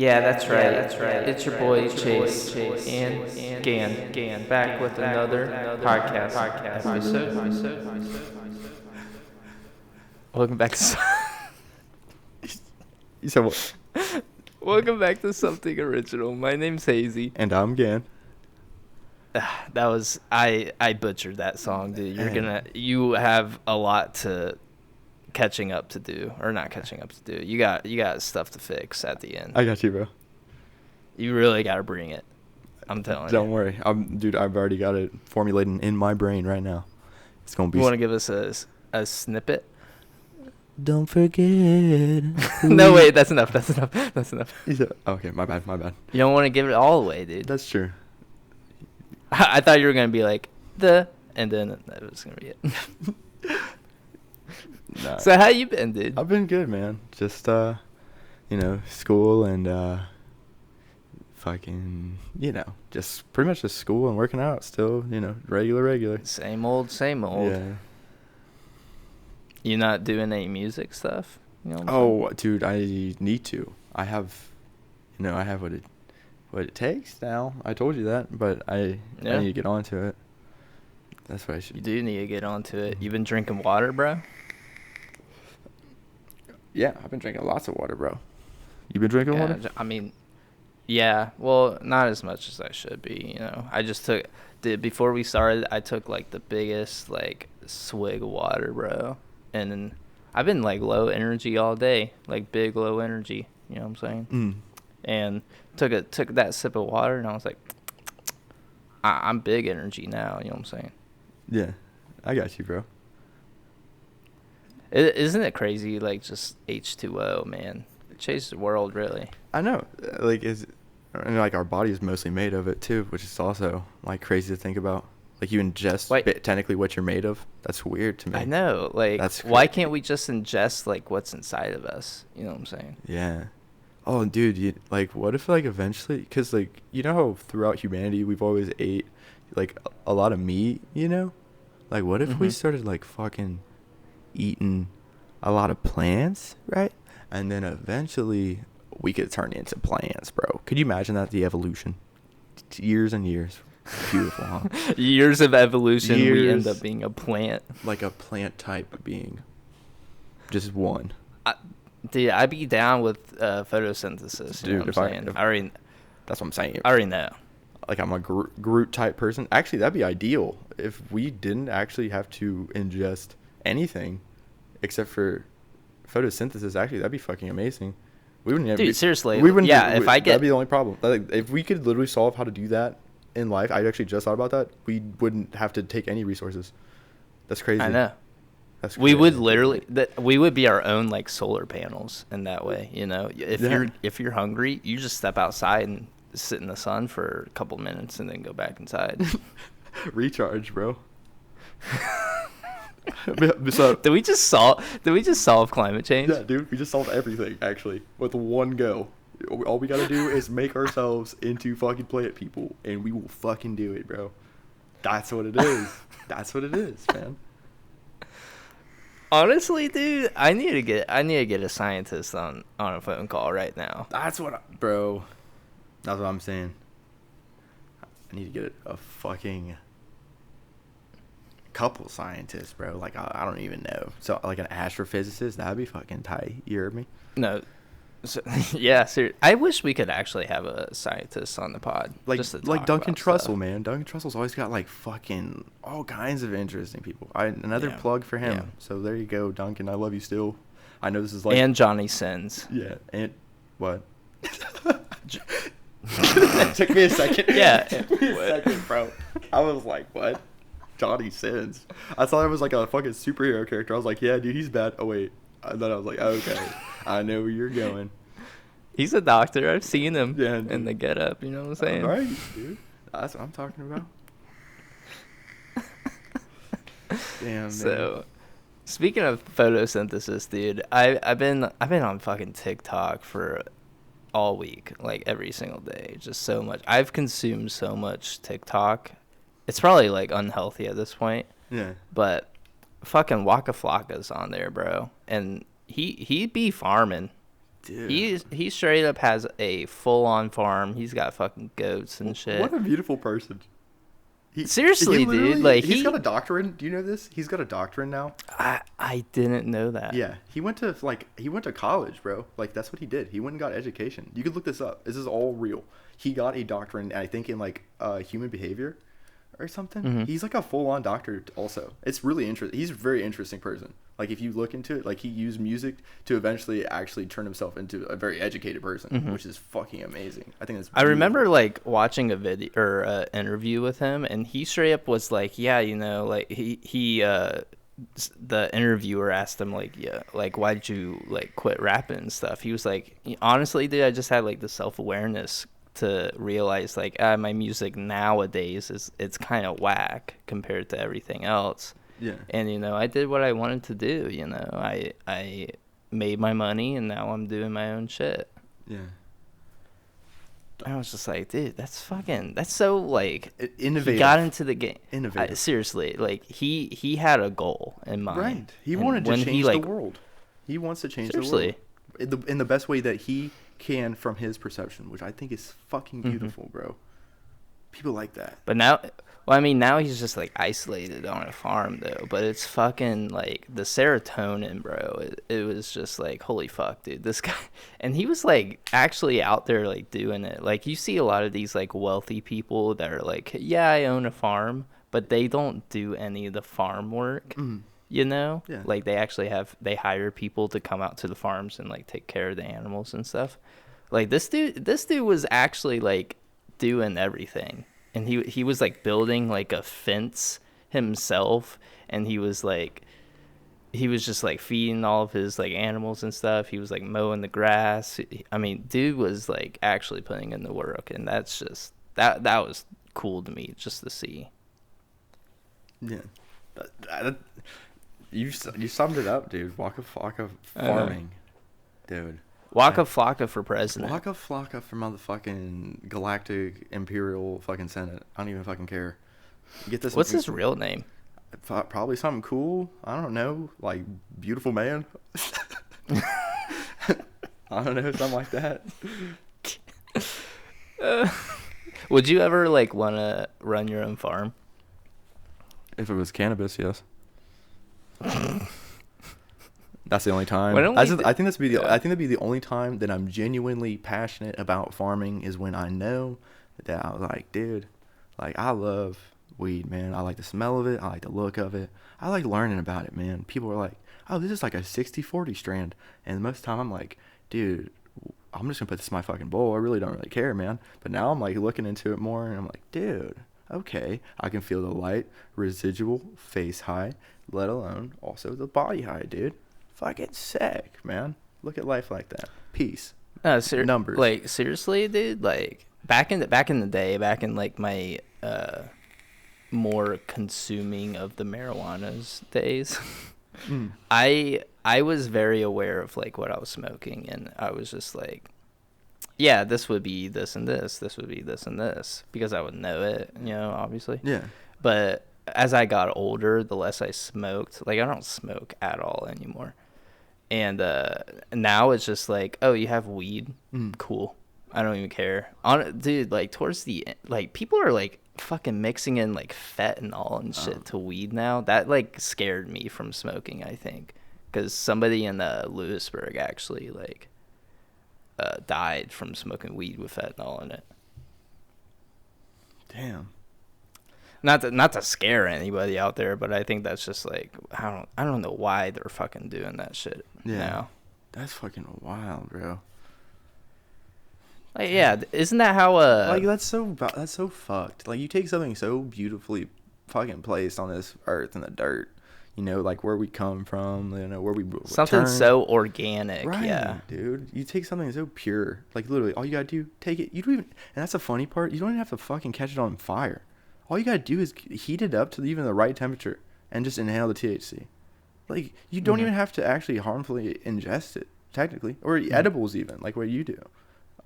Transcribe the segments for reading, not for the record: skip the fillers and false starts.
Yeah, that's right. That's right. It's your boy Chase and Gan back with another podcast episode. Welcome back to You said what? Welcome back to something original. My name's Hazy. And I'm Gan. That was I butchered that song, dude. You have a lot to catching up to do, or not catching up to do. You got stuff to fix at the end. I got you, bro. You really got to bring it. I'm telling you. Don't worry. Dude, I've already got it formulating in my brain right now. It's going to be... You want to give us a snippet? Don't forget. No, wait, that's enough. He said, okay, my bad. You don't want to give it all away, dude. That's true. I thought you were going to be like, and then that was going to be it. Nah. So how you been, dude? I've been good, man. Just, school and, just pretty much just school and working out still, regular. Same old. Yeah. You not doing any music stuff? You know what I'm saying? Oh, dude, I need to. I have what it takes now. I told you that, but I need to get onto it. That's what I should. You do need to get onto it. You been drinking water, bro? Yeah, I've been drinking lots of water, bro. You been drinking water? I mean, yeah. Well, not as much as I should be. I just before we started, I took like the biggest swig of water, bro. And then I've been low energy all day, big low energy. You know what I'm saying? And took that sip of water, and I was like, I'm big energy now. You know what I'm saying? Yeah, I got you, bro. Isn't it crazy? Just H2O, man. It changes the world, really. I know. Our body is mostly made of it too, which is also crazy to think about. You ingest technically what you're made of. That's weird to me. I know. That's why can't we just ingest what's inside of us? You know what I'm saying? Yeah. Oh, dude. What if eventually? Because how throughout humanity we've always ate a lot of meat. What if we started fucking eating a lot of plants, right? And then eventually we could turn into plants, bro. Could you imagine that? The evolution, years and years. Beautiful, huh? Years of evolution, we end up being a plant. A plant type being. Just one. Dude, I'd be down with photosynthesis. Dude, that's what I'm saying. I already know. I'm a Groot type person. Actually, that'd be ideal if we didn't actually have to ingest anything except for photosynthesis. Actually, that'd be fucking amazing. We wouldn't. Dude, seriously. We wouldn't. Yeah, that'd be the only problem. If we could literally solve how to do that in life, I actually just thought about that. We wouldn't have to take any resources. That's crazy. I know. That's crazy. We would literally. We would be our own solar panels in that way. If you're hungry, you just step outside and sit in the sun for a couple minutes and then go back inside. Recharge, bro. Did we just solve climate change? Yeah, dude, we just solved everything actually with one go. All we gotta do is make ourselves into fucking plant people, and we will fucking do it, bro. That's what it is. That's what it is, man. Honestly, dude, I need to get a scientist on a phone call right now. Bro. That's what I'm saying. I need to get a fucking couple scientists, bro. I don't even know. So an astrophysicist, that'd be fucking tight. You heard me? No. So, yeah, seriously. I wish we could actually have a scientist on the pod. Just to talk Duncan about Trussell, stuff. man. Duncan Trussell's always got fucking all kinds of interesting people. Another plug for him. Yeah. So there you go, Duncan. I love you still. I know this is and Johnny Sins. Yeah, and what? It took me a second. Yeah. It took me a second, bro. I was like, what? Johnny Sins. I thought it was a fucking superhero character. I was like, yeah, dude, he's bad. Oh, wait. And then I was like, okay, I know where you're going. He's a doctor. I've seen him in the getup. You know what I'm saying? All right, dude. That's what I'm talking about. Damn, man. So, speaking of photosynthesis, dude, I've been on fucking TikTok for all week, every single day. Just so much. I've consumed so much TikTok. It's probably unhealthy at this point. Yeah. But fucking Waka Flocka's on there, bro, and he be farming. Dude. He straight up has a full on farm. He's got fucking goats and shit. What a beautiful person. Seriously, dude. Like he's got a doctorate. Do you know this? He's got a doctorate now. I didn't know that. Yeah, he went to college, bro. Like that's what he did. He went and got education. You could look this up. This is all real. He got a doctorate, I think, in like human behavior or something. Mm-hmm. He's like a full-on doctor also. It's really interesting. He's a very interesting person. Like if you look into it, like he used music to eventually actually turn himself into a very educated person, mm-hmm. which is fucking amazing. I think that's. I remember like watching a video or interview with him, and he straight up was like, yeah, you know, like the interviewer asked him like, yeah, like why did you like quit rapping and stuff? He was like, honestly, dude, I just had like the self-awareness to realize like my music nowadays it's kind of whack compared to everything else. Yeah. And you know, I did what I wanted to do. You know, I made my money, and now I'm doing my own shit. Yeah. I was just like, dude, that's so like innovative. He got into the game. Innovative. Seriously, like he had a goal in mind. Right. He wanted to change the world. He wants to change the world in the best way that he can from his perception, which I think is fucking beautiful, mm-hmm. bro. People like that. But now, well, I mean, now he's just like isolated on a farm though. But it's fucking like the serotonin, bro. It was just like, holy fuck, dude, this guy. And he was like actually out there like doing it. Like you see a lot of these like wealthy people that are like, yeah, I own a farm, but they don't do any of the farm work. Mm-hmm. You know, yeah. Like they hire people to come out to the farms and like take care of the animals and stuff. Like this dude was actually like doing everything, and he was like building like a fence himself, and he was just like feeding all of his like animals and stuff. He was like mowing the grass. I mean, dude was like actually putting in the work, and that's just that was cool to me just to see. Yeah. You summed it up, dude. Waka Flocka farming, dude. Waka Flocka for president. Waka Flocka for motherfucking Galactic Imperial fucking Senate. I don't even fucking care. Get this. What's his real name? Probably something cool. I don't know, like beautiful man. I don't know, something like that. Would you ever like want to run your own farm? If it was cannabis, yes. That's the only time. I think that'd be the only time that I'm genuinely passionate about farming is when I know that I was like, dude, like I love weed, man. I like the smell of it. I like the look of it. I like learning about it, man. People are like, oh, this is like a 60-40 strand. And most of the time I'm like, dude, I'm just gonna put this in my fucking bowl. I really don't really care, man. But now I'm like looking into it more, and I'm like, dude, okay, I can feel the light residual face high, let alone also the body high, dude. Fucking sick, man. Look at life like that. Peace. Numbers. Like seriously, dude. Like back in the day, back in like my more consuming of the marijuana's days, I was very aware of like what I was smoking, and I was just like, yeah, this would be this and this. This would be this and this, because I would know it, you know, obviously. Yeah. But as I got older, the less I smoked. Like I don't smoke at all anymore. And now it's just like, oh, you have weed? Cool. I don't even care. Dude, like towards the end, like people are like fucking mixing in like fentanyl and shit to weed now. That like scared me from smoking, I think. Because somebody in Lewisburg actually like died from smoking weed with fentanyl in it. Damn. Not to scare anybody out there, but I think that's just like I don't know why they're fucking doing that shit now. That's fucking wild, bro. Like, yeah, isn't that how like that's so fucked. Like you take something so beautifully fucking placed on this earth in the dirt, you know, like where we come from, you know, where we something so organic, right, yeah, dude. You take something so pure, like literally all you gotta do, take it. You don't even, and that's the funny part. You don't even have to fucking catch it on fire. All you gotta do is heat it up to even the right temperature and just inhale the THC. Like you don't even have to actually harmfully ingest it, technically, or edibles even, like what you do.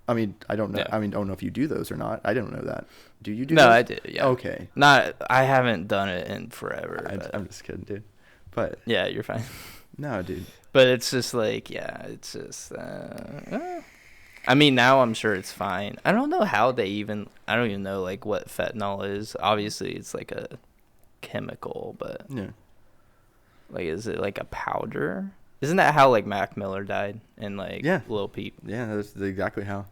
I mean, I don't know. Yeah. I mean, I don't know if you do those or not. I don't know that. Do you do? No, those? I do. Yeah. Okay. I haven't done it in forever. I'm just kidding, dude. But yeah, you're fine. No, dude. But it's just like, yeah, it's just. I mean, now I'm sure it's fine. I don't know how they even. I don't even know like what fentanyl is. Obviously, it's like a chemical, but Yeah. like, is it like a powder? Isn't that how like Mac Miller died and like Yeah. Lil Peep? Yeah, that's exactly how.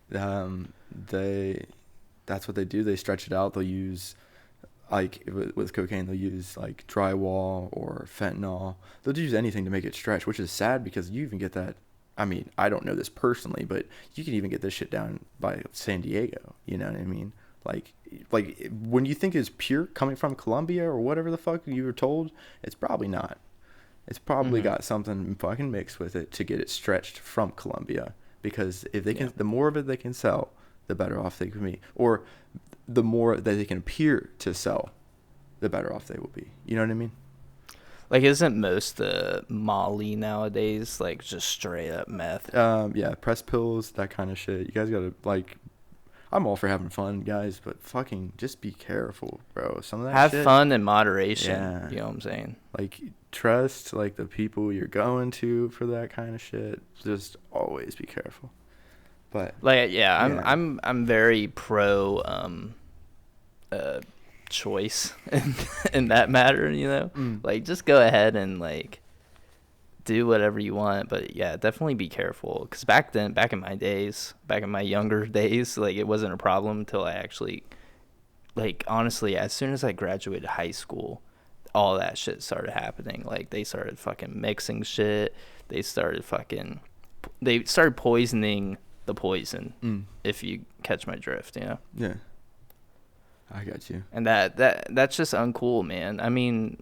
They, that's what they do. They stretch it out. They'll use, like with cocaine, they'll use like drywall or fentanyl. They'll use anything to make it stretch, which is sad because you even get that. I mean, I don't know this personally, but you can even get this shit down by San Diego. You know what I mean? Like when you think it's pure coming from Colombia or whatever the fuck you were told, it's probably not. It's probably got something fucking mixed with it to get it stretched from Colombia. Because if they can, the more of it they can sell, the better off they can be. Or the more that they can appear to sell, the better off they will be. You know what I mean? Like, isn't most Molly nowadays like just straight up meth? Yeah, press pills, that kind of shit. You guys gotta, like, I'm all for having fun, guys, but fucking just be careful, bro. Some of that Have shit, fun in moderation. Yeah. You know what I'm saying? Like, trust, like, the people you're going to for that kind of shit. Just always be careful. But like, yeah, I'm very pro choice in that matter, you know? Like, just go ahead and like do whatever you want, but yeah, definitely be careful, because back in my younger days, like, it wasn't a problem until I actually, like, honestly, as soon as I graduated high school, all that shit started happening. Like, they started fucking mixing shit. They started poisoning the poison, if you catch my drift, you know? Yeah, I got you. And that's just uncool, man. I mean,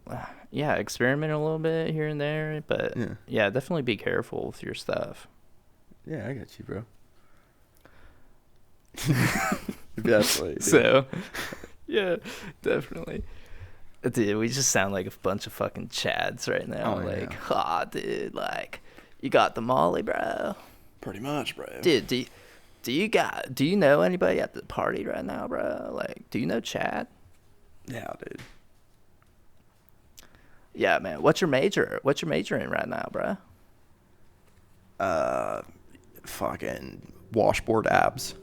yeah, experiment a little bit here and there, but yeah, definitely be careful with your stuff. Yeah, I got you, bro. Definitely. So, yeah, definitely. Dude, we just sound like a bunch of fucking chads right now. Dude, like, you got the molly, bro. Pretty much, bro. Dude, do you know anybody at the party right now, bro? Like, do you know Chad? Yeah, dude. Yeah, man. What's your major in right now, bro? Fucking washboard abs.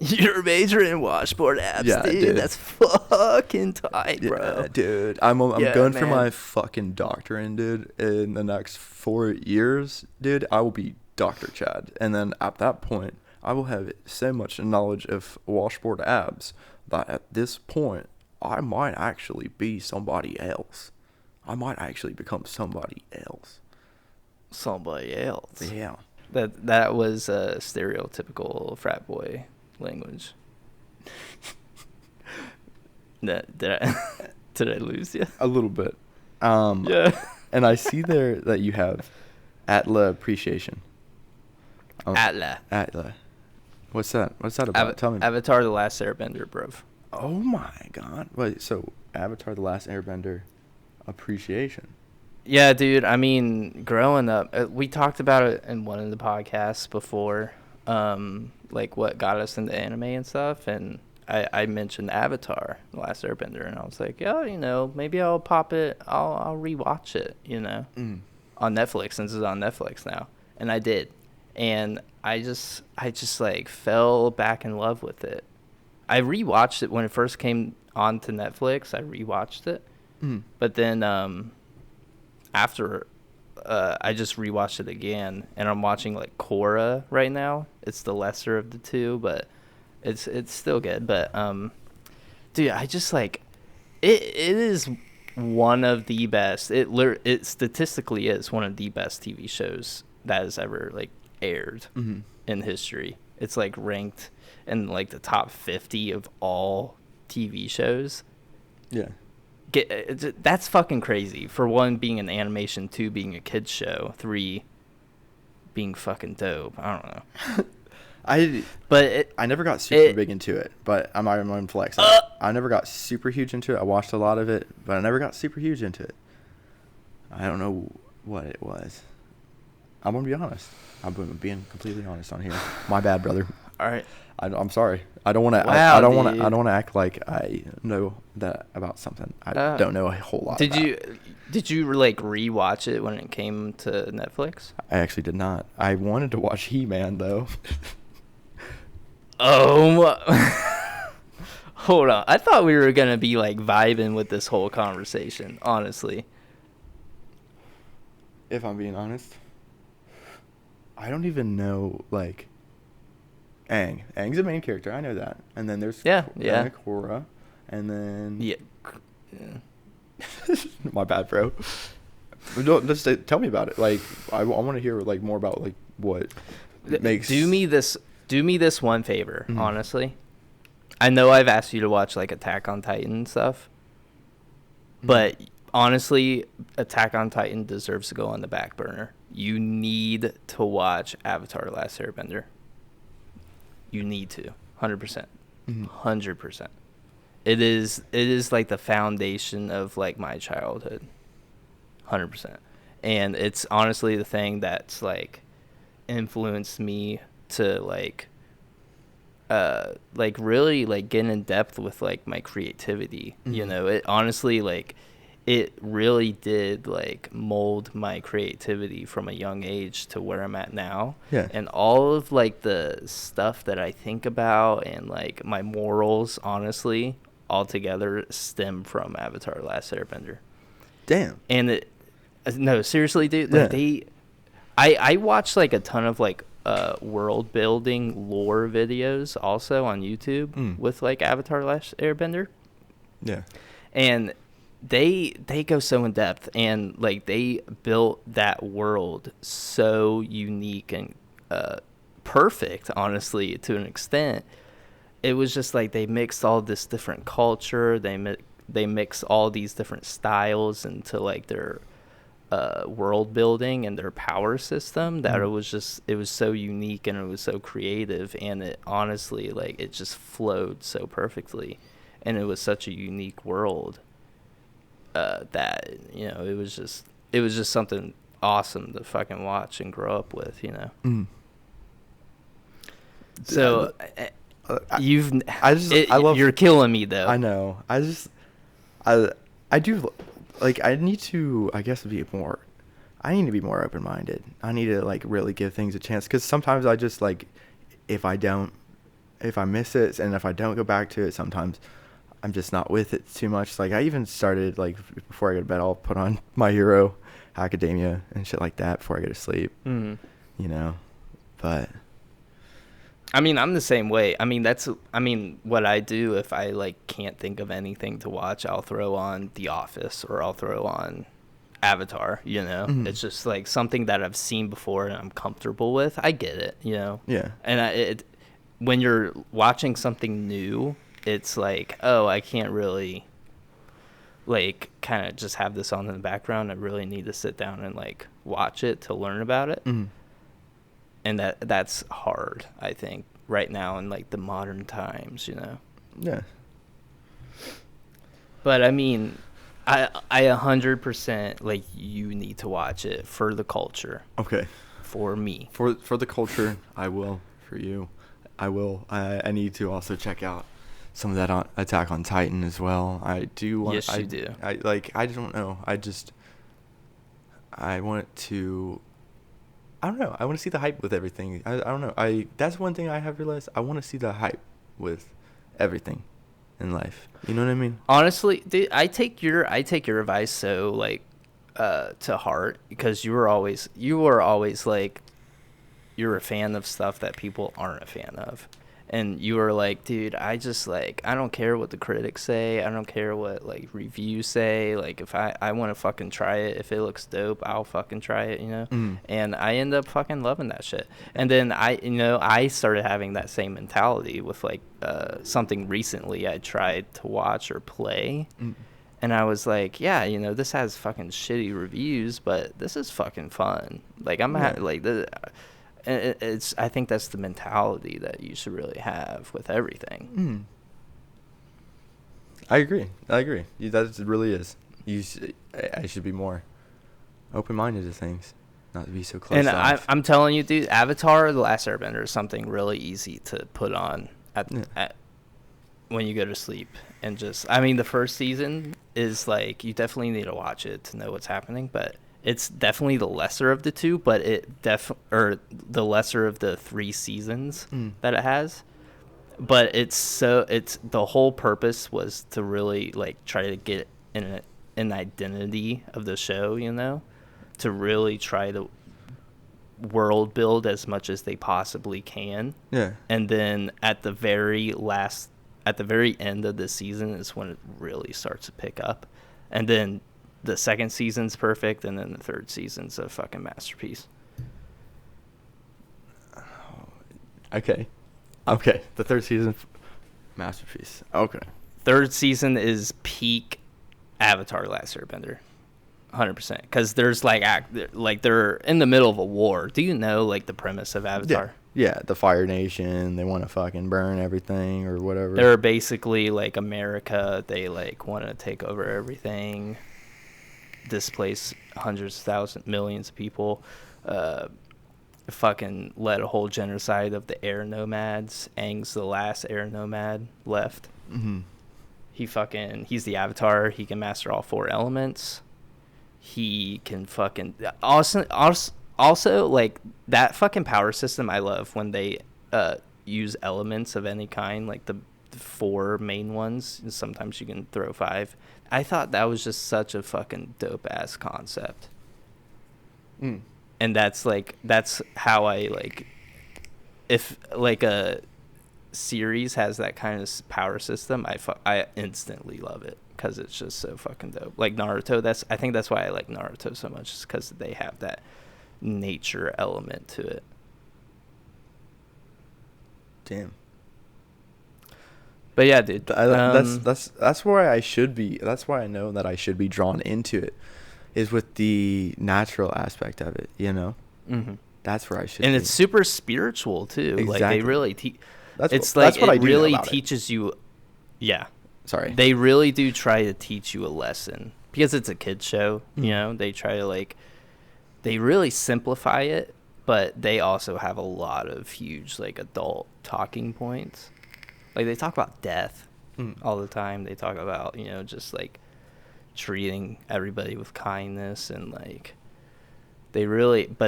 You're majoring in washboard abs, Yeah, dude. That's fucking tight, bro. Yeah, dude. I'm going for my fucking doctorate, dude. In the next 4 years, dude, I will be Dr. Chad. And then at that point, I will have so much knowledge of washboard abs that at this point, I might actually be somebody else. I might actually become somebody else. Somebody else. Yeah. That was a stereotypical frat boy language. Did I lose you? A little bit. Yeah. And I see there that you have Atla appreciation. Atla. What's that about? Tell me. Avatar: The Last Airbender, bruv. Oh my god. Wait, so Avatar: The Last Airbender appreciation. Yeah, dude. I mean, growing up, we talked about it in one of the podcasts before, like what got us into anime and stuff, and I mentioned Avatar: The Last Airbender, and I was like, yeah, you know, maybe I'll pop it, I'll rewatch it, you know, on Netflix, since it's on Netflix now, and I did, and I just like fell back in love with it. I rewatched it when it first came onto Netflix. I rewatched it, but then after I just rewatched it again, and I'm watching like Korra right now. It's the lesser of the two, but it's still good. But dude, I just like it is one of the best. It statistically is one of the best TV shows that has ever like aired in history. It's like ranked in like the top 50 of all TV shows. Yeah. That's fucking crazy. For one, being an animation, two, being a kids show, three, being fucking dope. I don't know. I never got super big into it, but I'm not even flex. I never got super huge into it. I watched a lot of it, but I never got super huge into it. I don't know what it was. I'm gonna be honest. I'm being completely honest on here. My bad, brother. All right. I'm sorry. I don't want to. Wow, I don't want dude. to. I don't want to act like I know that about something. I don't know a whole lot. Did you like rewatch it when it came to Netflix? I actually did not. I wanted to watch He-Man though. Oh, hold on. I thought we were gonna be like vibing with this whole conversation. Honestly. If I'm being honest, I don't even know like. Aang. Aang's the main character. I know that. And then there's Yeah. Korra, and then Yeah. my bad, bro. But just tell me about it. Like I want to hear like more about like what makes. Do me this one favor, Mhm. honestly. I know I've asked you to watch like Attack on Titan and stuff, but honestly, Attack on Titan deserves to go on the back burner. You need to watch Avatar: Last Airbender. You need to, 100%, 100%. It is like the foundation of like my childhood, 100%, and it's honestly the thing that's like influenced me to like really like get in depth with like my creativity. You know, it honestly like it really did like mold my creativity from a young age to where I'm at now. Yeah. And all of like the stuff that I think about and like my morals, honestly, altogether stem from Avatar: Last Airbender. Damn. And it, no, seriously, dude, like I watched like a ton of like world building lore videos also on YouTube with like Avatar: Last Airbender. Yeah. And they go so in depth, and like they built that world so unique and perfect, honestly, to an extent. It was just like they mixed all this different culture. They mix all these different styles into like their world building and their power system that it was so unique and it was so creative, and it honestly like it just flowed so perfectly, and it was such a unique world that, you know, it was just something awesome to fucking watch and grow up with, you know. So you're killing me though. I know. I do like I need to I guess be more. I need to be more open-minded. I need to like really give things a chance, because sometimes I just like if I miss it and if I don't go back to it, sometimes I'm just not with it too much. Like I even started like before I go to bed, I'll put on My Hero Academia and shit like that before I go to sleep. You know, but I mean, I'm the same way. I mean, what I do if I like can't think of anything to watch, I'll throw on The Office or I'll throw on Avatar, you know. It's just like something that I've seen before and I'm comfortable with. I get it, you know. Yeah. And when you're watching something new, it's like, oh, I can't really like kind of just have this on in the background. I really need to sit down and like watch it to learn about it. And that's hard, I think, right now in like the modern times, you know. Yeah. But I mean, I 100% like you need to watch it for the culture. Okay. For me. For the culture, I will. For you, I will. I need to also check out some of that on Attack on Titan as well. I do want. Yes, you do. I don't know. I want to. I don't know. I want to see the hype with everything. I don't know. That's one thing I have realized. I want to see the hype with everything in life. You know what I mean? Honestly, dude, I take your advice so like to heart, because you were always like you're a fan of stuff that people aren't a fan of. And you were like, dude, I just like, I don't care what the critics say. I don't care what like reviews say. Like if I want to fucking try it, if it looks dope, I'll fucking try it, you know? And I end up fucking loving that shit. And then I started having that same mentality with like something recently I tried to watch or play. And I was like, yeah, you know, this has fucking shitty reviews, but this is fucking fun. Like I think that's the mentality that you should really have with everything. I agree. That really is. I should be more open-minded to things. not to be so close And off. I'm telling you, dude, Avatar: The Last Airbender is something really easy to put on at when you go to sleep. And just, I mean, the first season is like, you definitely need to watch it to know what's happening, but it's definitely the lesser of the two, but or the lesser of the 3 seasons that it has. But it's the whole purpose was to really like try to get an identity of the show, you know, to really try to world build as much as they possibly can. Yeah. And then at the very end of the season is when it really starts to pick up. And then the second season's perfect, and then the third season's a fucking masterpiece. Okay. The third season, masterpiece. Okay. Third season is peak Avatar: Last Airbender. 100%. Because there's like they're in the middle of a war. Do you know like the premise of Avatar? Yeah, the Fire Nation, they want to fucking burn everything or whatever. They're basically like America. They like want to take over everything, displace hundreds of thousands, millions of people, fucking led a whole genocide of the air nomads. Aang's the last air nomad left. Mm-hmm. He's the Avatar. He can master all 4 elements. He can fucking also like that fucking power system. I love when they use elements of any kind, like the 4 main ones, and sometimes you can throw 5. I thought that was just such a fucking dope ass concept. And that's how I like, if like a series has that kind of power system, I instantly love it. Because it's just so fucking dope. Like Naruto, I think that's why I like Naruto so much, is because they have that nature element to it. Damn. But yeah, dude. That's where I should be. That's why I know that I should be drawn into it, is with the natural aspect of it, you know? Mm-hmm. That's where I should be. And it's super spiritual, too. Exactly. Like, they really that's what I do really know about teaches you... Yeah. Sorry. They really do try to teach you a lesson. Because it's a kid's show, you know? They try to, like... They really simplify it, but they also have a lot of huge, like, adult talking points. Like, they talk about death all the time. They talk about, you know, just, like, treating everybody with kindness and, like... But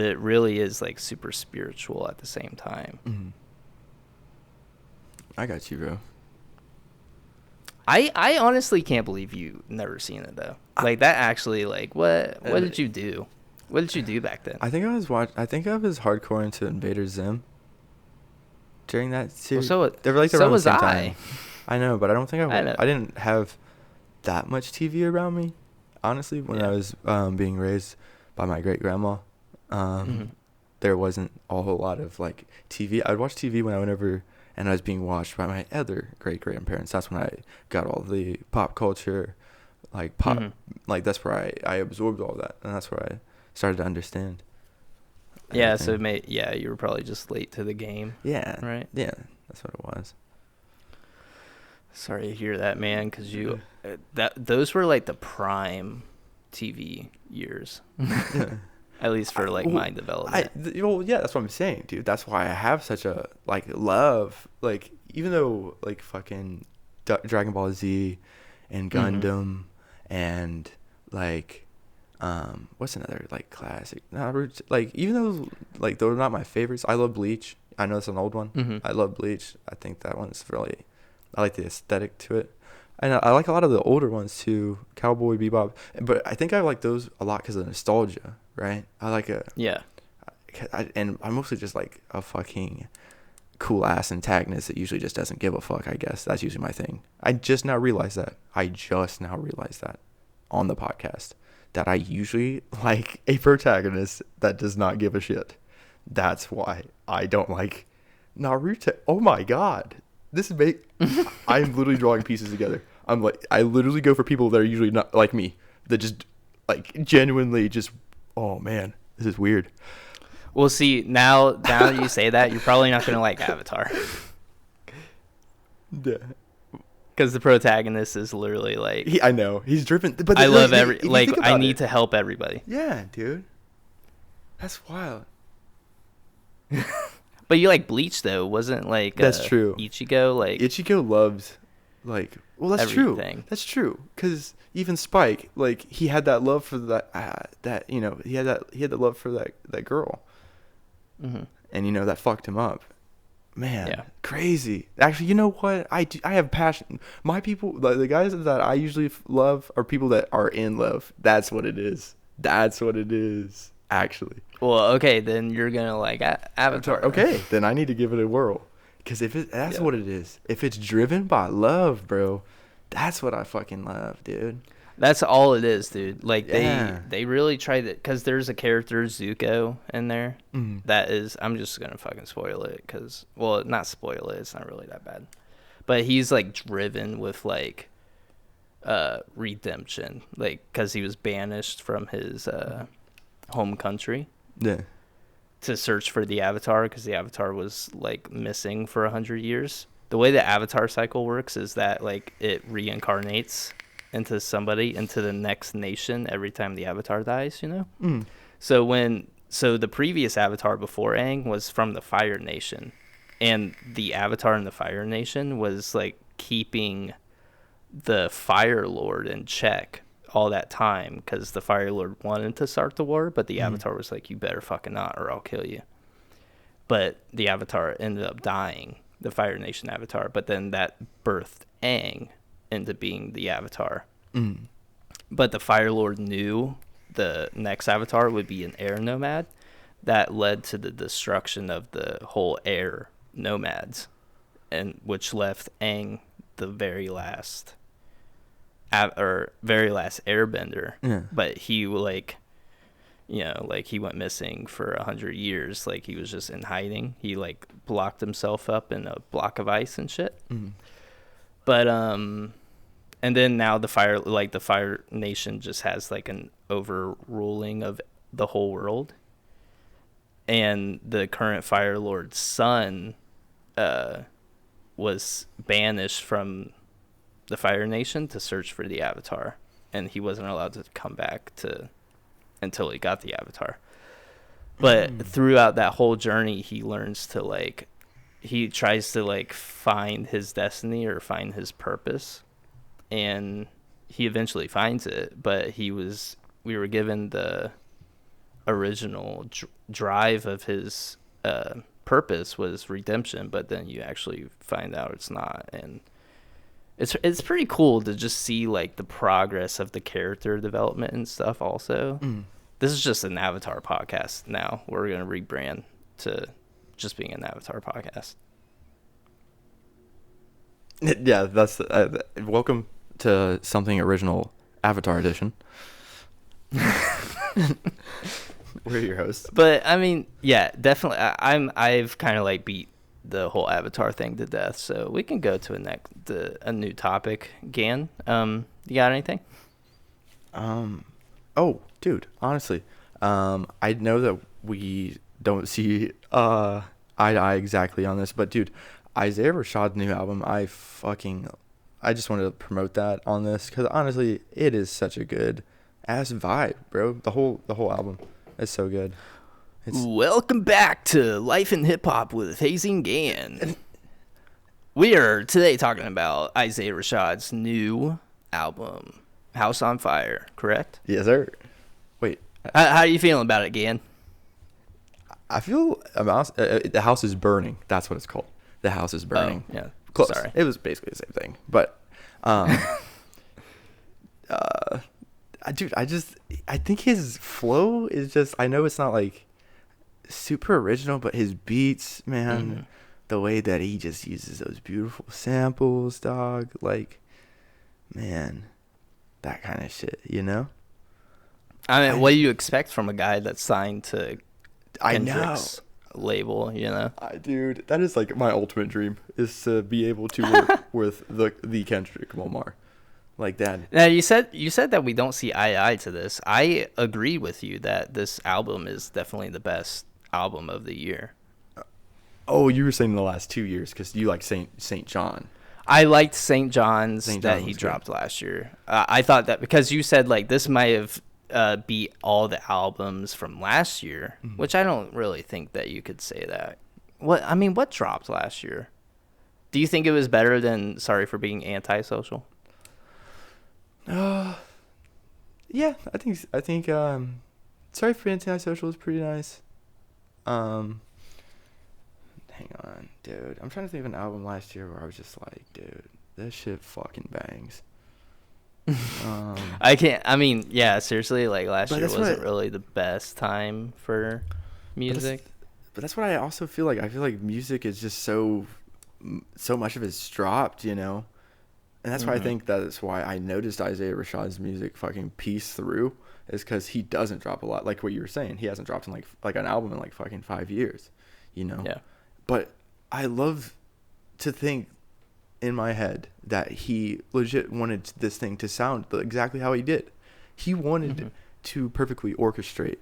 it really is, like, super spiritual at the same time. Mm-hmm. I got you, bro. I honestly can't believe you never seen it, though. Like, that actually, like, what did you do? What did you do back then? I think I was hardcore into Invader Zim during that series. Well, they were like so around was the same I. time. I know, but I don't think I didn't have that much TV around me, honestly, when I was being raised by my great grandma. There wasn't a whole lot of like TV. I'd watch TV when I went over and I was being watched by my other great grandparents. That's when I got all the pop culture, like pop, like that's where I absorbed all that, and that's where I started to understand. Yeah, everything. so you were probably just late to the game. Yeah. Right? Yeah, that's what it was. Sorry to hear that, man, because those were like the prime TV years. Yeah. At least for like my development. Yeah, that's what I'm saying, dude. That's why I have such a like love, like even though like fucking Dragon Ball Z and Gundam and like what's another like classic Naruto, like even though like those are not my favorites. I love Bleach. I know it's an old one. I love Bleach. I think that one's really, I like the aesthetic to it. And I like a lot of the older ones too, Cowboy Bebop. But I think I like those a lot because of nostalgia, right? I like and I'm mostly just like a fucking cool ass antagonist that usually just doesn't give a fuck. I guess that's usually my thing. I just now realized that on the podcast, that I usually like a protagonist that does not give a shit. That's why I don't like Naruto. Oh my god. I'm literally drawing pieces together. I'm like, I literally go for people that are usually not like me, that just like genuinely just, oh man, this is weird. Well, see, now that you say that, you're probably not gonna like Avatar. Yeah. Because the protagonist is literally like, I know he's driven, but I love I need to help everybody. Yeah, dude. That's wild. But you like Bleach though, wasn't like That's true. Ichigo like Ichigo loves, like, well, that's everything. true. That's true. Because even Spike, like, he had that love for that he had the love for that girl, Mm-hmm. and that fucked him up. Man, Yeah. crazy. Actually, you know what? I have passion. My people, the guys that I usually love are people that are in love. That's what it is. That's what it is. Actually. Well, okay, then you're gonna like Avatar. Okay, then I need to give it a whirl. Because that's what it is. If it's driven by love, bro, that's what I fucking love, dude. That's all it is, dude. Like Yeah. they really tried it because there's a character Zuko in there that is. I'm just gonna fucking spoil it because, well, not spoil it. It's not really that bad, but he's like driven with like redemption, like because he was banished from his home country Yeah. to search for the Avatar because the Avatar was like missing for 100 years. The way the Avatar cycle works is that like it reincarnates into the next nation every time the Avatar dies, So the previous Avatar before Aang was from the Fire Nation, and the Avatar in the Fire Nation was like keeping the Fire Lord in check all that time because the Fire Lord wanted to start the war, but the Avatar was like, you better fucking not or I'll kill you. But the Avatar ended up dying, the Fire Nation Avatar, but then that birthed Aang into being the Avatar. But the Fire Lord knew the next Avatar would be an air nomad. That led to the destruction of the whole air nomads, and which left Aang the very last airbender. Yeah. But he he went missing for 100 years. Like he was just in hiding. He like blocked himself up in a block of ice and shit. But and then now the Fire Nation just has like an overruling of the whole world. And the current Fire Lord's son was banished from the Fire Nation to search for the Avatar, and he wasn't allowed to come back until he got the Avatar. But throughout that whole journey, he learns to he tries to find his destiny or find his purpose, and he eventually finds it. But we were given the original drive of his purpose was redemption, but then you actually find out it's not, and it's pretty cool to just see like the progress of the character development and stuff. Also, this is just an Avatar podcast now. We're gonna rebrand to just being an Avatar podcast. Yeah, that's welcome to something original, Avatar edition. We're your hosts. But I mean, yeah, definitely. I've kind of like beat the whole Avatar thing to death, so we can go to a new topic. Gan, you got anything? Oh, dude, honestly, I know that we don't see eye to eye exactly on this, but dude, Isaiah Rashad's new album, I just wanted to promote that on this because honestly, it is such a good ass vibe, bro. The whole album is so good. Welcome back to Life N HipHop with Hazy and Gan. We are today talking about Isaiah Rashad's new album, House on Fire, correct? Yes, sir. Wait. How are you feeling about it, Gan? I feel the house is burning. That's what it's called. The house is burning. Oh, yeah. Close. Sorry. It was basically the same thing. But, dude, I think his flow is just, I know it's not like super original, but his beats, man, the way that he just uses those beautiful samples, dog, like, man, that kind of shit, you know? I mean, what do you expect from a guy that's signed to Kendrick's I know. label, you know? Dude, that is like my ultimate dream, is to be able to work with the Kendrick Lamar. Like that. Now you said that we don't see eye to eye to this. I agree with you that this album is definitely the best album of the year. Oh, you were saying the last 2 years because you like Saint John. I liked St. John's St. that John he was dropped last year. I thought that because you said like this might have beat all the albums from last year, which I don't really think that you could say that. What dropped last year? Do you think it was better than Sorry for Being Antisocial? Yeah, I think Sorry for Antisocial was pretty nice. Hang on, dude. I'm trying to think of an album last year where I was just like, dude, that shit fucking bangs. I can't. I mean, yeah, seriously. Like last But year that's wasn't what- really the best time for music. But that's what I also feel like. I feel like music is just so much of it's dropped, you know? And that's why I think that's why I noticed Isaiah Rashad's music fucking piece through, is because he doesn't drop a lot. Like what you were saying, he hasn't dropped in like an album in like fucking 5 years, you know? Yeah. But I love to think in my head that he legit wanted this thing to sound exactly how he did. He wanted to perfectly orchestrate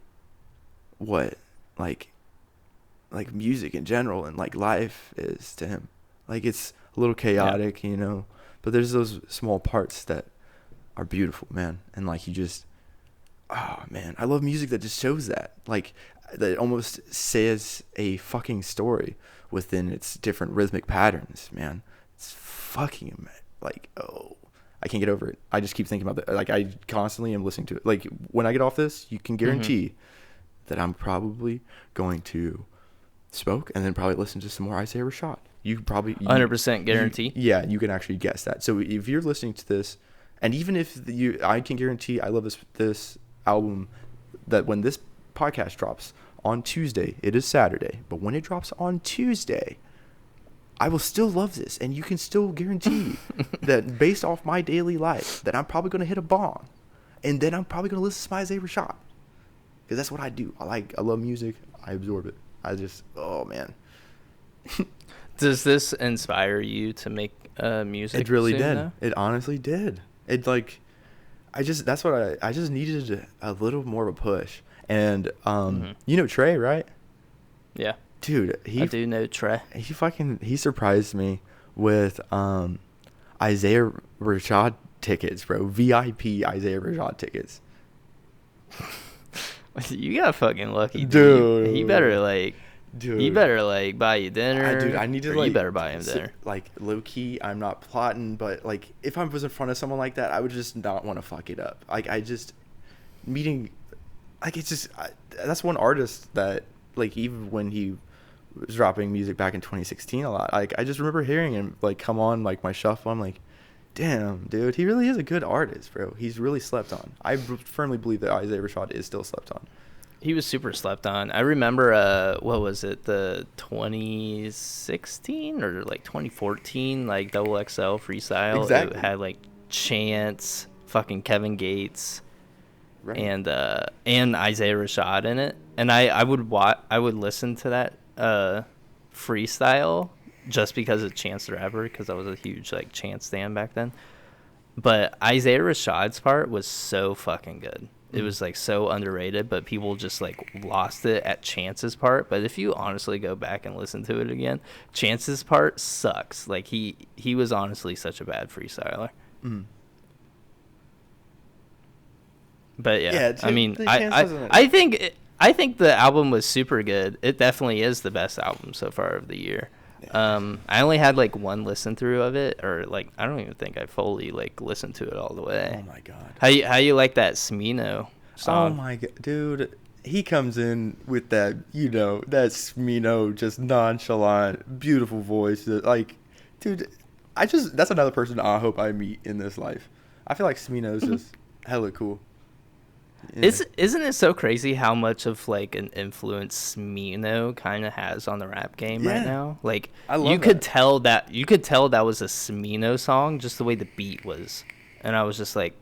what like music in general and like life is to him. Like it's a little chaotic, you know, but there's those small parts that are beautiful, man. And like you just, oh man, I love music that just shows that. Like that almost says a fucking story within its different rhythmic patterns, man. It's fucking like, oh, I can't get over it. I just keep thinking about that. Like I constantly am listening to it. Like when I get off this, you can guarantee that I'm probably going to smoke and then probably listen to some more Isaiah Rashad. You probably 100% guarantee. You can actually guess that. So if you're listening to this, and even if I can guarantee I love this album, that when this podcast drops on Tuesday, it is Saturday, but when it drops on Tuesday, I will still love this, and you can still guarantee that based off my daily life, that I'm probably going to hit a bong, and then I'm probably going to listen to my Isaiah Rashad, because that's what I do. I love music. I absorb it. Oh man. Does this inspire you to make music? It really soon, did. though? It honestly did. It like, I just needed a little more of a push. And you know Trey, right? Yeah. Dude, I do know Trey. He surprised me with Isaiah Rashad tickets, bro. VIP Isaiah Rashad tickets. You got fucking lucky, Dude. He better like. Dude. He better like buy you dinner. I need to You better buy him dinner. Like low key, I'm not plotting, but like if I was in front of someone like that, I would just not want to fuck it up. Like I just meeting, like it's just that's one artist that like even when he was dropping music back in 2016 a lot, like I just remember hearing him like come on like my shuffle. I'm like, damn, dude, he really is a good artist, bro. He's really slept on. I firmly believe that Isaiah Rashad is still slept on. He was super slept on. I remember, what was it, the 2016 or like 2014 like Double XL freestyle. Exactly. It had like Chance, fucking Kevin Gates, Right. and Isaiah Rashad in it. And I would listen to that freestyle just because of Chance the Rapper, because I was a huge like Chance stan back then. But Isaiah Rashad's part was so fucking good. It was like so underrated, but people just like lost it at Chance's part. But if you honestly go back and listen to it again, Chance's part sucks. Like he was honestly such a bad freestyler. But yeah, I mean, I think the album was super good. It definitely is the best album so far of the year. I only had like one listen through of it, or like I don't even think I fully like listened to it all the way. Oh my god. How you like that Meano song? Oh my god, dude. He comes in with that, you know, that Meano just nonchalant, beautiful voice. That, like, dude, that's another person I hope I meet in this life. I feel like Meano's just hella cool. Yeah. Isn't it so crazy how much of like an influence Meano kind of has on the rap game right now? Like I love you could tell that was a Meano song just the way the beat was, and I was just like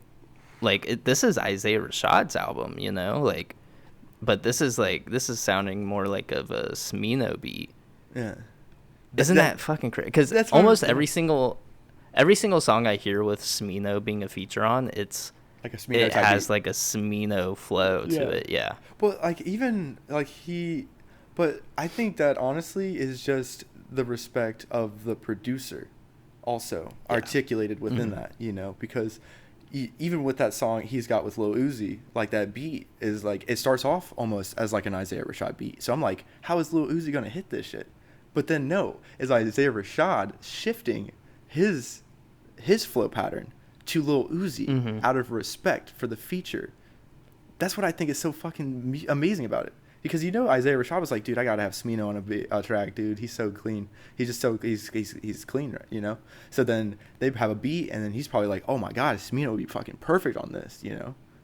this is Isaiah Rashad's album, you know, like, but this is sounding more like of a Meano beat. Yeah. Isn't that fucking crazy? Because almost every single song I hear with Meano being a feature on, like a Smino it has like a Meano flow to it, yeah. But like even like but I think that honestly is just the respect of the producer, also articulated within that, you know, because even with that song he's got with Lil Uzi, like that beat is like, it starts off almost as like an Isaiah Rashad beat. So I'm like, how is Lil Uzi gonna hit this shit? But then no, is Isaiah Rashad shifting his flow pattern to Lil Uzi out of respect for the feature. That's what I think is so fucking amazing about it. Because Isaiah Rashad was like, dude, I gotta have Meano on a track, dude. He's so clean. He's just so he's clean, So then they have a beat, and then he's probably like, oh my god, Meano would be fucking perfect on this,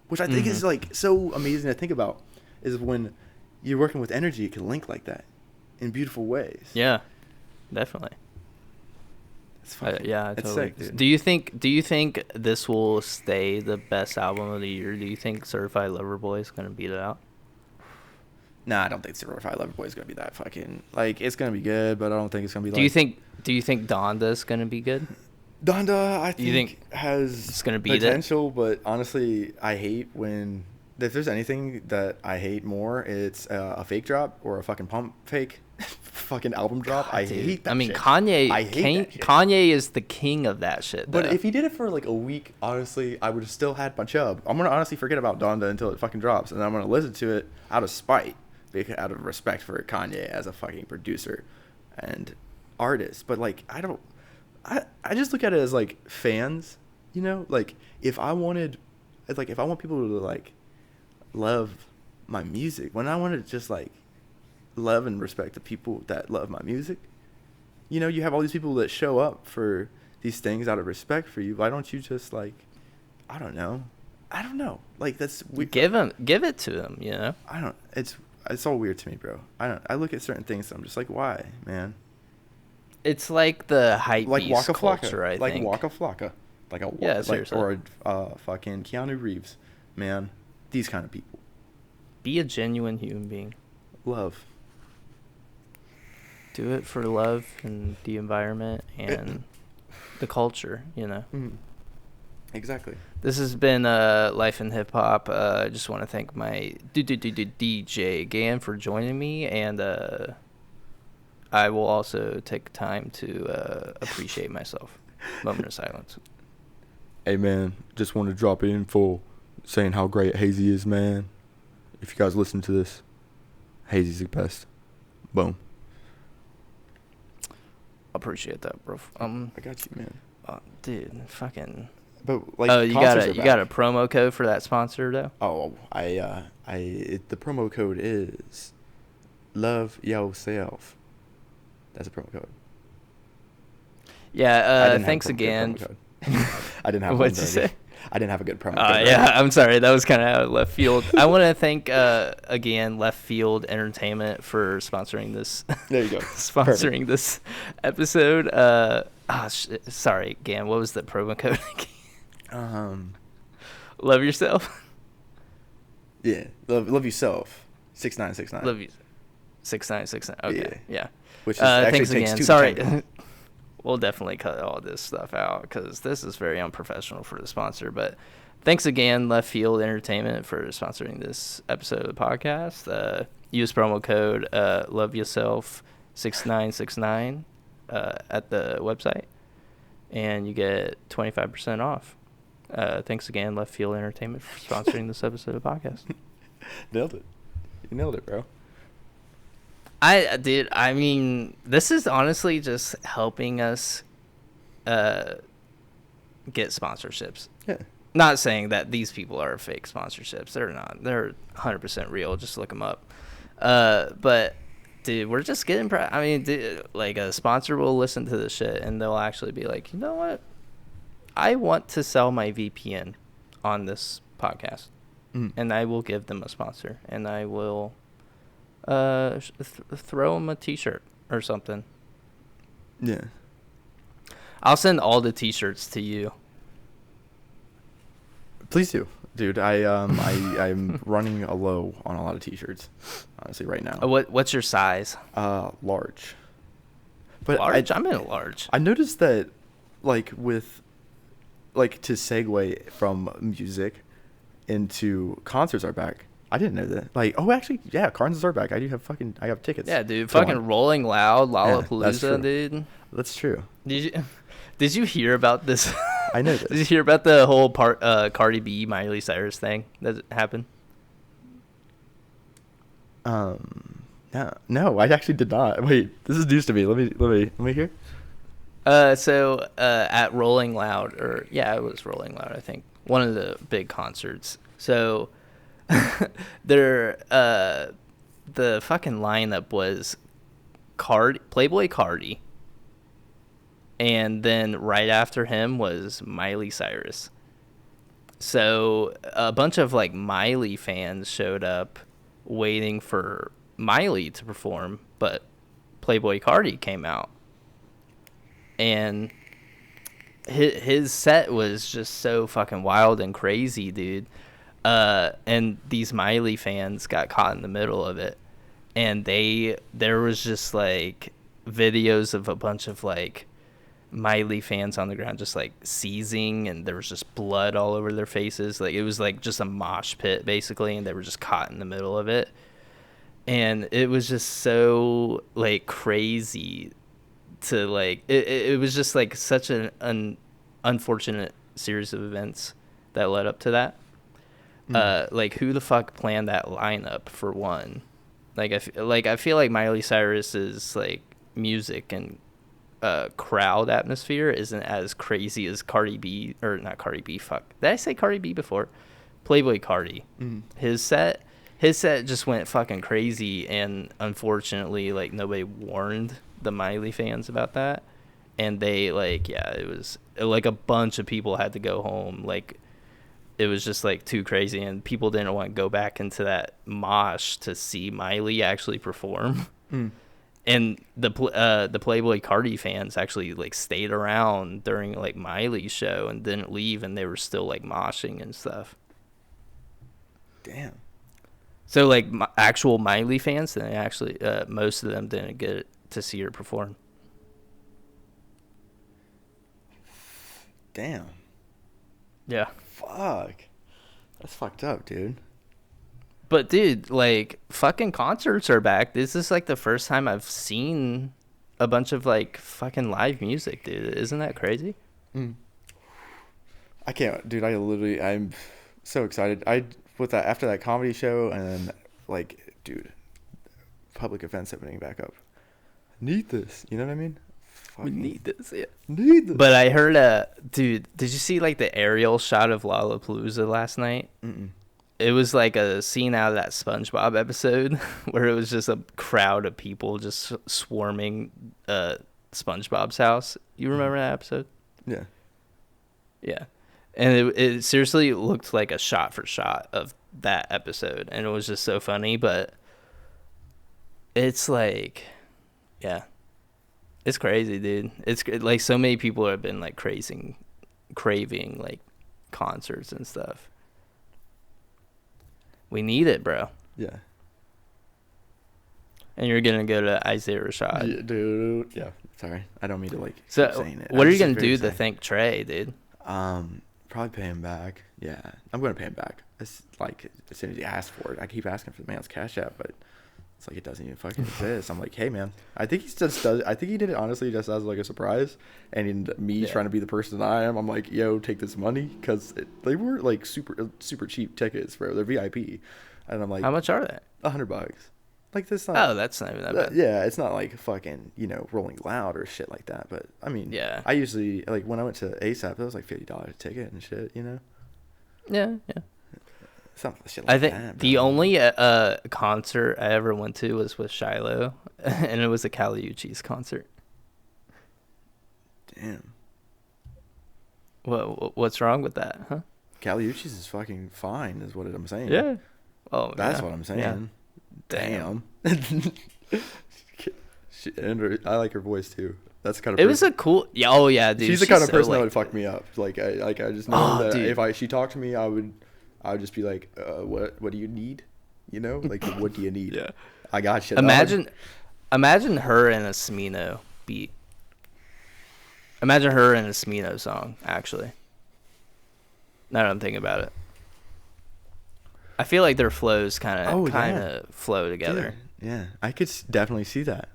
Which I think is like so amazing to think about. Is when you're working with energy, it can link like that in beautiful ways. Yeah, definitely. Yeah, I it's totally. sick, dude. Do you think this will stay the best album of the year? Do you think Certified Lover Boy is gonna beat it out? Nah, I don't think Certified Lover Boy is gonna be that fucking, like, it's gonna be good, but I don't think it's gonna be. Do you think Donda is gonna be good? Donda, I think has it's gonna beat potential, but honestly, I hate when, if there's anything that I hate more, it's a fake drop or a fucking pump fake fucking album drop. God, I hate that. I mean, shit. Kanye is the king of that shit. But if he did it for like a week, honestly, I would have still had my chub. I'm gonna honestly forget about Donda until it fucking drops, and I'm gonna listen to it out of spite, out of respect for Kanye as a fucking producer and artist. But like, I just look at it as like fans, like if I want people to like love my music, when I want to just like love and respect the people that love my music, you have all these people that show up for these things out of respect for you. Why don't you just like, I don't know, like that's give it to them, it's all weird to me, bro. I look at certain things, so I'm just like, why, man? It's like the hype like beast Waka culture, Flocka, I like think. Waka Flocka, Seriously. Or fucking Keanu Reeves, man. These kind of people. Be a genuine human being. Love. Do it for love and the environment and the culture, Exactly. This has been Life N HipHop. I just want to thank my DJ Gan for joining me, and I will also take time to appreciate myself. Moment of silence. Hey man, just want to drop it in full, saying how great Hazy is, man. If you guys listen to this, Hazy's the best. Boom. Appreciate that, bro. I got you, man. Dude, fucking. But like, you got a promo code for that sponsor though? Oh, the promo code is love yourself. That's a promo code. Yeah. Thanks again. I didn't have. What'd you say? I didn't have a good promo code. Yeah, I'm sorry. That was kind of out of left field. I want to thank again Left Field Entertainment for sponsoring this. There you go. Sponsoring this episode. Sorry, Gan. What was the promo code? Love yourself. Yeah, love yourself. 6969. Love you. 6969. Okay. Yeah. Which is actually thanks takes again. two. Sorry. We'll definitely cut all this stuff out because this is very unprofessional for the sponsor. But thanks again, Left Field Entertainment, for sponsoring this episode of the podcast. Use promo code LoveYourself6969 at the website, and you get 25% off. Thanks again, Left Field Entertainment, for sponsoring this episode of the podcast. Nailed it. You nailed it, bro. I mean, this is honestly just helping us get sponsorships. Yeah. Not saying that these people are fake sponsorships. They're not. They're 100% real. Just look them up. But, dude, we're just getting... like, a sponsor will listen to this shit, and they'll actually be like, you know what? I want to sell my VPN on this podcast. And I will give them a sponsor. And I will... throw them a t-shirt or something. Yeah. I'll send all the t-shirts to you. Please do, dude. I'm running a low on a lot of t-shirts, honestly, right now. What's your size? Large. But large? I'm in a large. I noticed that, like, to segue from music into concerts are back. I didn't know that. Like, oh, actually, yeah, concerts are back. I have tickets. Yeah, dude. Fucking Rolling Loud, Lollapalooza, yeah, dude. That's true. Did you hear about this I know Did you this. hear about the whole Cardi B Miley Cyrus thing that happened? No, I actually did not. Wait, this is news to me. Let me hear. At Rolling Loud, or yeah, it was Rolling Loud, I think, one of the big concerts. So, the fucking lineup was Playboy Cardi, and then right after him was Miley Cyrus. So a bunch of like Miley fans showed up waiting for Miley to perform, but Playboy Cardi came out, and his set was just so fucking wild and crazy, dude. And these Miley fans got caught in the middle of it, and there was just like videos of a bunch of like Miley fans on the ground just like seizing, and there was just blood all over their faces. Like it was like just a mosh pit basically, and they were just caught in the middle of it. And it was just so like crazy to like it was just like such an unfortunate series of events that led up to that. Like who the fuck planned that lineup for one? Like I feel like Miley Cyrus's like music and crowd atmosphere isn't as crazy as Cardi B, or not Cardi B, fuck. Did I say Cardi B before? Playboy Cardi. His set just went fucking crazy, and unfortunately like nobody warned the Miley fans about that, and they like, yeah, it was like a bunch of people had to go home. Like it was just like too crazy, and people didn't want to go back into that mosh to see Miley actually perform. And the Playboy Cardi fans actually like stayed around during like Miley's show and didn't leave, and they were still like moshing and stuff. Damn. So like actual Miley fans, then actually most of them didn't get to see her perform. Damn. Yeah. Fuck. That's fucked up, dude. But dude, like fucking concerts are back. This is like the first time I've seen a bunch of like fucking live music, dude. Isn't that crazy? I can't, dude. I'm so excited. After that comedy show, and then like, dude, public events opening back up. Need this, you know what I mean? We need this, yeah. Need this. But I heard, dude, did you see like the aerial shot of Lollapalooza last night? It was like a scene out of that SpongeBob episode where it was just a crowd of people just swarming SpongeBob's house. You remember that episode? Yeah. Yeah. And it seriously looked like a shot for shot of that episode, and it was just so funny. But it's like, yeah, it's crazy, dude. It's like so many people have been like craving like concerts and stuff. We need it, bro. Yeah. And you're gonna go to Isaiah Rashad. Yeah, dude. Yeah. Sorry, I don't mean to like. So keep saying it. what are you just gonna do very to thank Trey, dude? Probably pay him back. Yeah, I'm gonna pay him back. It's like as soon as he asks for it, I keep asking for the man's cash app, but it's like it doesn't even fucking exist. I'm like, hey man, I think he just does. I think he did it honestly just as like a surprise, and in me trying to be the person I am, I'm like, yo, take this money, because they were like super cheap tickets, bro. They're VIP, and I'm like, How much are they? $100. Like this. Not, Oh, that's not even that bad. Yeah, it's not like fucking Rolling Loud or shit like that. But I mean, Yeah. I usually like when I went to ASAP, it was like $50 a ticket and shit. Yeah. Something shit I like think that. the bro. only concert I ever went to was with Shiloh, and it was a Caliucci's concert. Damn. What's wrong with that, huh? Caliucci's is fucking fine, is what I'm saying. Yeah. Oh, That's yeah. what I'm saying. Yeah. Damn. And I like her voice too. That's the kind of. It was a cool. Yeah. Oh yeah, dude. She's the kind of so, person that like, would fuck me up. Like I just know that dude. if she talked to me, I would just be like, what do you need? Like, what do you need? Yeah. I got shit. Imagine her in a Smino beat. Imagine her in a Smino song, actually. Now that I'm thinking about it. I feel like their flows kind of flow together. Dude, yeah, I could definitely see that.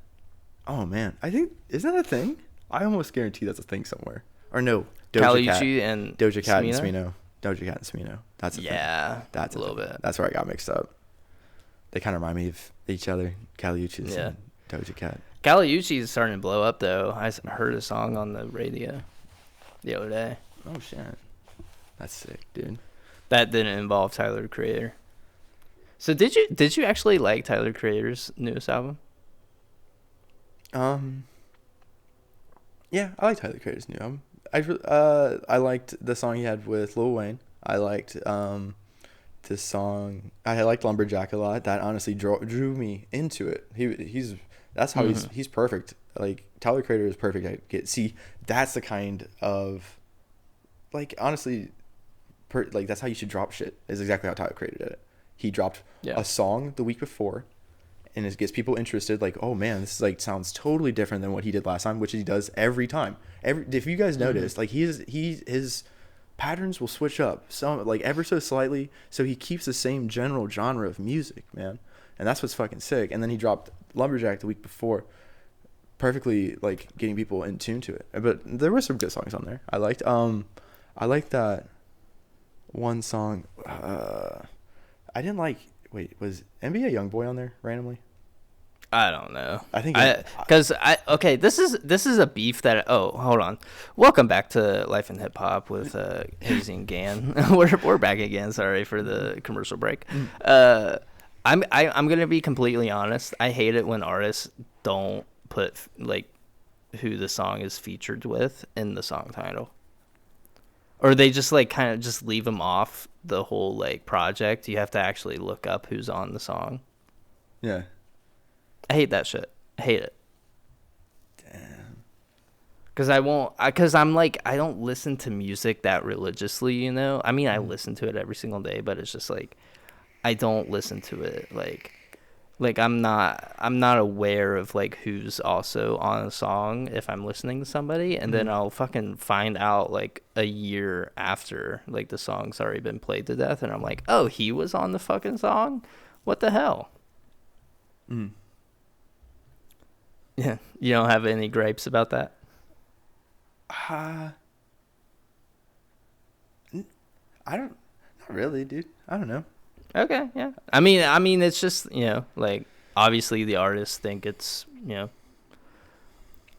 Oh man, I think, is that a thing? I almost guarantee that's a thing somewhere. Or no, Caliucci and Doja Cat and Smino? Smino. Doja Cat and Smino. That's a thing. That's a little bit. That's where I got mixed up. They kind of remind me of each other. Caliucci and Doja Cat. Caliucci is starting to blow up though. I heard a song on the radio the other day. Oh shit, that's sick, dude. That didn't involve Tyler the Creator. So did you actually like Tyler the Creator's newest album? Yeah, I like Tyler the Creator's new album. I liked the song he had with Lil Wayne. I liked this song. I liked Lumberjack a lot. That honestly drew me into it. That's how he's perfect. Like Tyler the Creator is perfect. That's the kind of, like, honestly, like that's how you should drop shit. Is exactly how Tyler the Creator did it. He dropped a song the week before, and it gets people interested. Like, oh man, this is like sounds totally different than what he did last time, which he does every time. If you guys noticed, like his patterns will switch up some, like, ever so slightly, so he keeps the same general genre of music, man, and that's what's fucking sick. And then he dropped Lumberjack the week before, perfectly like getting people in tune to it. But there were some good songs on there. I liked that one song. I didn't like. Wait, was NBA YoungBoy on there randomly? I don't know. I think okay. This is a beef that. Oh, hold on. Welcome back to Life N HipHop with Hazy and Gan. we're back again. Sorry for the commercial break. I'm gonna be completely honest. I hate it when artists don't put like who the song is featured with in the song title, or they just like kind of just leave them off the whole like project. You have to actually look up who's on the song. Yeah. I hate that shit. I hate it. Damn. Because I'm like, I don't listen to music that religiously, you know? I mean, I listen to it every single day, but it's just like, I don't listen to it like I'm not aware of like who's also on a song if I'm listening to somebody, and then I'll fucking find out like a year after like the song's already been played to death, and I'm like, oh, he was on the fucking song? What the hell? Yeah, you don't have any gripes about that? I don't, not really, dude. I don't know. Okay, yeah. I mean, it's just, you know, like, obviously the artists think it's, you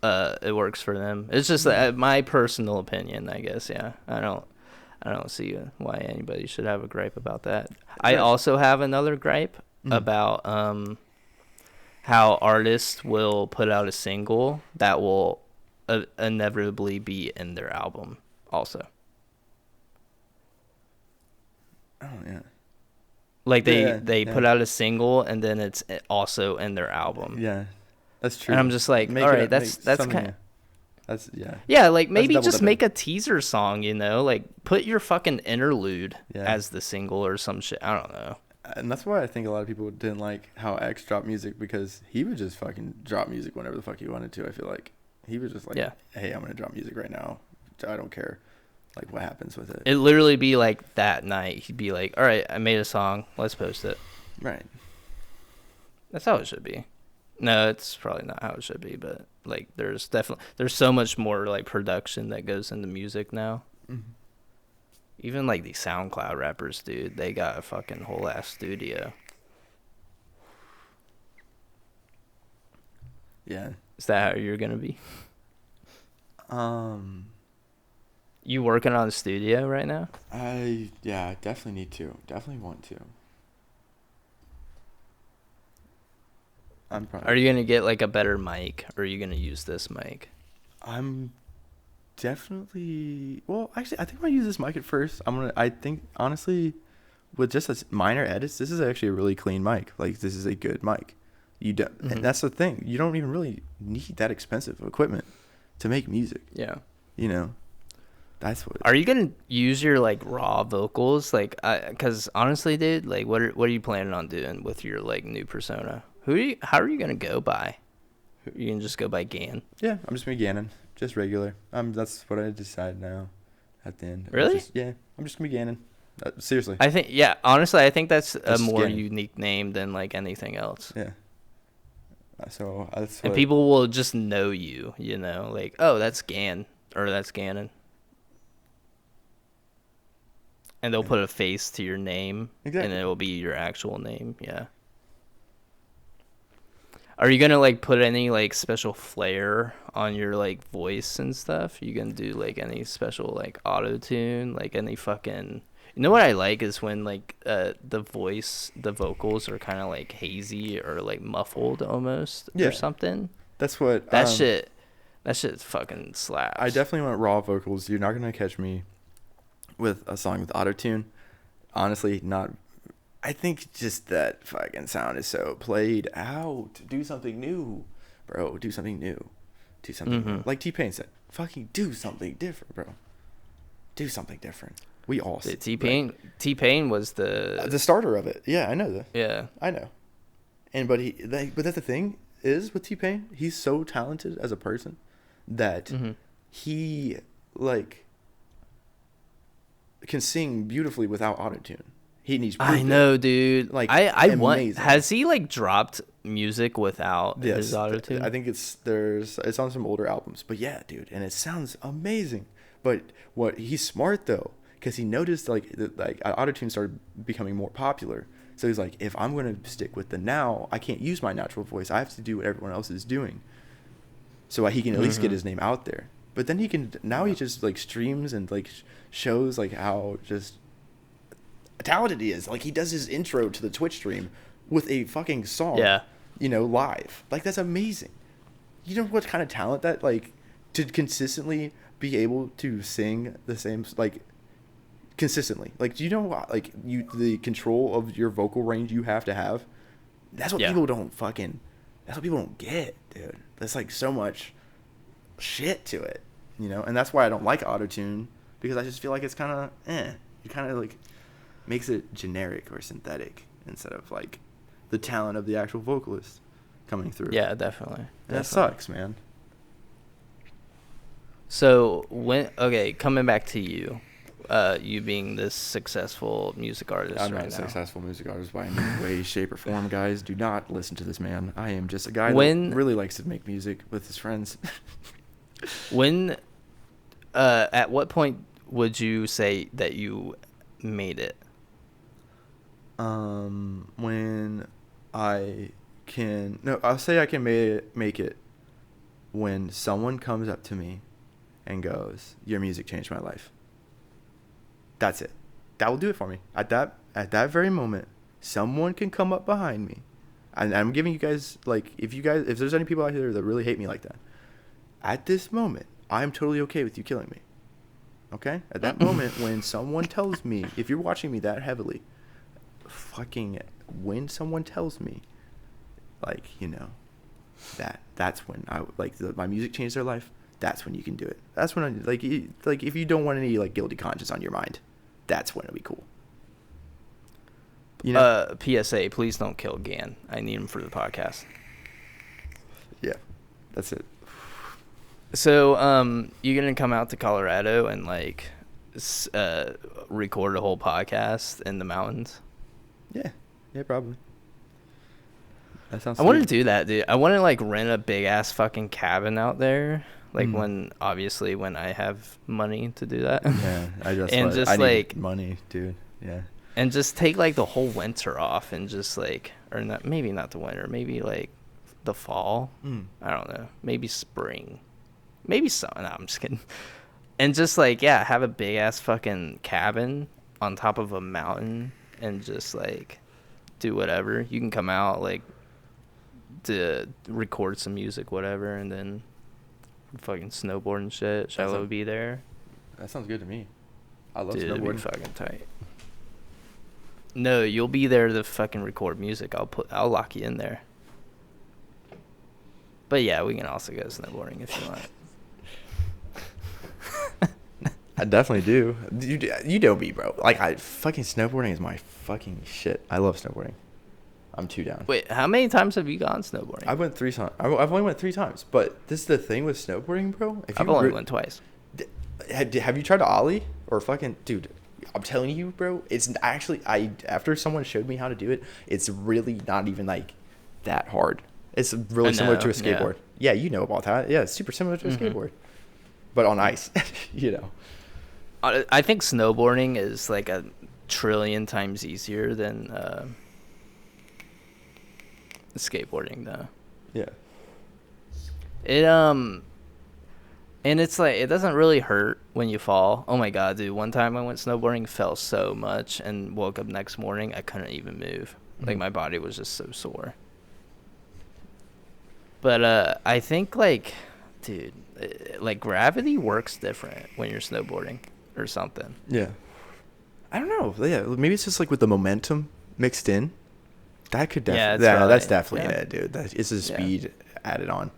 know, it works for them. It's just my personal opinion, I guess. Yeah, I don't see why anybody should have a gripe about that. I also have another gripe about how artists will put out a single that will inevitably be in their album also. Oh yeah. Like they put out a single and then it's also in their album. Yeah, that's true. And I'm just like, all right, that's kind of. That's yeah. Yeah, like maybe just make a teaser song, you know, like put your fucking interlude as the single or some shit. I don't know. And that's why I think a lot of people didn't like how X dropped music, because he would just fucking drop music whenever the fuck he wanted to. I feel like he was just like, hey, I'm gonna drop music right now. I don't care, like, what happens with it. It'd literally be like that night. He'd be like, all right, I made a song. Let's post it. Right. That's how it should be. No, it's probably not how it should be, but like there's so much more like production that goes into music now. Mm-hmm. Even like these SoundCloud rappers, dude, they got a fucking whole ass studio. Yeah. Is that how you're gonna be? You working on a studio right now? I definitely need to. Definitely want to. Are you gonna get like a better mic, or are you gonna use this mic? I'm definitely, well, actually, I think I'm gonna use this mic at first. I think honestly, with just a minor edits, this is actually a really clean mic. Like, this is a good mic. You don't, and that's the thing. You don't even really need that expensive equipment to make music. Yeah. You know, that's what. Are you gonna use your like raw vocals? Like, because honestly, dude, like, what are you planning on doing with your like new persona? How are you gonna go by? You can just go by Gan. Yeah, I'm just gonna be Gannon, just regular. That's what I decided now. At the end. Really? I'm just gonna be Gannon. Seriously. I think honestly, I think that's a more unique name than like anything else. Yeah. So and people will just know you. You know, like, oh, that's Gan or that's Gannon. And they'll put a face to your name. Exactly. And it'll be your actual name. Yeah. Are you gonna like put any like special flair on your like voice and stuff? You gonna do like any special like auto tune, like any fucking? You know what I like is when like the vocals are kind of like hazy or like muffled almost or something. That's what that shit. That shit fucking slaps. I definitely want raw vocals. You're not gonna catch me with a song with autotune. Honestly, not. I think just that fucking sound is so played out. Do something new, bro. Do something new. Do something like T-Pain said. Fucking do something different, bro. Do something different. We all see. T-Pain was the starter of it. Yeah, I know that. Yeah, I know. And but but that's the thing is with T-Pain, he's so talented as a person that he like can sing beautifully without autotune. He needs. I know, dude. Like I want. Has he like dropped music without his autotune? I think it's on some older albums. But yeah, dude, and it sounds amazing. But he's smart though, because he noticed like autotune started becoming more popular. So he's like, if I'm gonna stick with I can't use my natural voice. I have to do what everyone else is doing. So he can at least get his name out there. But then he just like streams and like shows like how just talented he is. Like he does his intro to the Twitch stream with a fucking song, live. Like that's amazing. You know what kind of talent that like to consistently be able to sing the same like consistently. Like do you know like the control of your vocal range you have to have? That's what people don't get, dude. There's like so much shit to it, and that's why I don't like autotune, because I just feel like it's kind of you kind of like makes it generic or synthetic instead of like the talent of the actual vocalist coming through. Yeah, definitely. That sucks, man. So coming back to you, you being this successful music artist I'm right not a now. successful music artist by any way, shape, or form, guys. Do not listen to this man. I am just a guy that really likes to make music with his friends. At what point would you say that you made it? When I'll say I can make it when someone comes up to me and goes, "Your music changed my life." That's it. That will do it for me. At that very moment, someone can come up behind me, and I'm giving you guys like if there's any people out here that really hate me like that, at this moment, I'm totally okay with you killing me. Okay? At that moment, when someone tells me, if you're watching me that heavily, when someone tells me, like, that's when my music changed their life, that's when you can do it. That's when if you don't want any, like, guilty conscience on your mind, that's when it'll be cool. PSA, please don't kill Gan. I need him for the podcast. Yeah, that's it. So, you're gonna come out to Colorado and like record a whole podcast in the mountains? Yeah, probably. That sounds. I want to do that, dude. I want to like rent a big ass fucking cabin out there, like when I have money to do that. Yeah, I need money, dude. Yeah. And just take like the whole winter off and just like, maybe not the winter, maybe like the fall. I don't know, maybe spring. Maybe summer. No, I'm just kidding. And just like, have a big ass fucking cabin on top of a mountain and just like do whatever. You can come out like to record some music, whatever, and then fucking snowboard and shit. Shiloh would be there. That sounds good to me. I love snowboarding. snowboarding. Be fucking tight. No, you'll be there to fucking record music. I'll lock you in there. But yeah, we can also go snowboarding if you want. I definitely do. You know me, bro. Like, fucking snowboarding is my fucking shit. I love snowboarding. I'm too down. Wait, how many times have you gone snowboarding? I went 3 times. I've only went 3 times. But this is the thing with snowboarding, bro. I've only went twice. Have you tried to ollie or fucking dude? I'm telling you, bro. It's actually after someone showed me how to do it, it's really not even like that hard. It's really similar to a skateboard. Yeah, you know about that. Yeah, it's super similar to a skateboard, but on ice. I think snowboarding is like a trillion times easier than skateboarding, though. Yeah. It and it's like it doesn't really hurt when you fall. Oh my god, dude! One time I went snowboarding, fell so much, and woke up next morning I couldn't even move. Like my body was just so sore. But I think like, dude, like gravity works different when you're snowboarding or something. Yeah. I don't know. Yeah, maybe it's just like with the momentum mixed in. That could definitely. Yeah, that's definitely it, dude. It's the speed added on.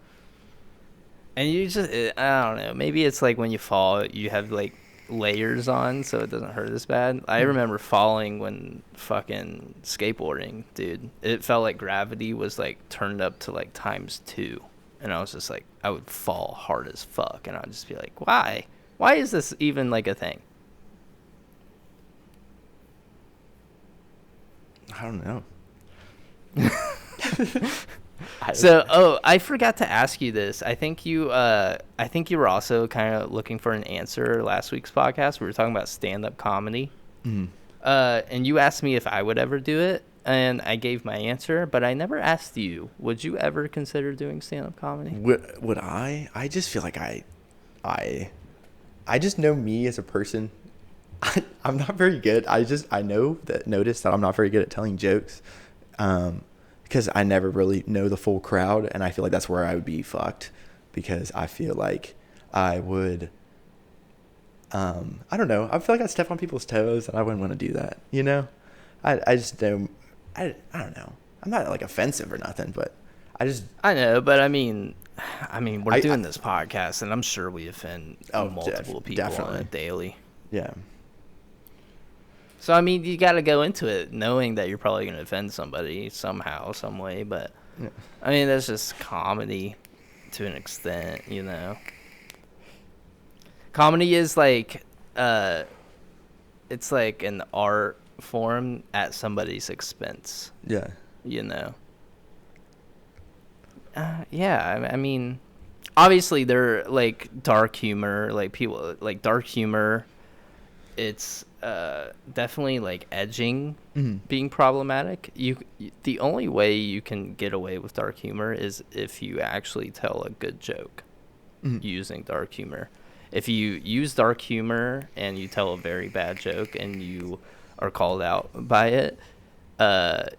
And you just, I don't know. Maybe it's like when you fall, you have like layers on, so it doesn't hurt as bad. I remember falling when fucking skateboarding, dude. It felt like gravity was like turned up to like ×2, and I was just like, I would fall hard as fuck, and I'd just be like, why? Why is this even like a thing? I don't know. So, I forgot to ask you this. I think you were also kind of looking for an answer last week's podcast. We were talking about stand-up comedy. Mm-hmm. And you asked me if I would ever do it, and I gave my answer, but I never asked you. Would you ever consider doing stand-up comedy? Would I? I just feel like I just know me as a person. I'm not very good. I noticed that I'm not very good at telling jokes. Because I never really know the full crowd, and I feel like that's where I would be fucked, because I feel like I would, I don't know, I feel like I'd step on people's toes, and I wouldn't want to do that, you know? I just don't, I don't know. I'm not, like, offensive or nothing, but I know, but I mean, we're doing this podcast, and I'm sure we offend multiple people on it daily. Yeah. So, I mean, you got to go into it knowing that you're probably going to offend somebody somehow, some way. But, yeah. I mean, that's just comedy to an extent, you know. Comedy is like, it's like an art form at somebody's expense. Yeah. You know. Yeah, I mean, obviously they're like dark humor, like people, like dark humor. It's definitely like edging being problematic. The only way you can get away with dark humor is if you actually tell a good joke using dark humor. If you use dark humor and you tell a very bad joke and you are called out by it,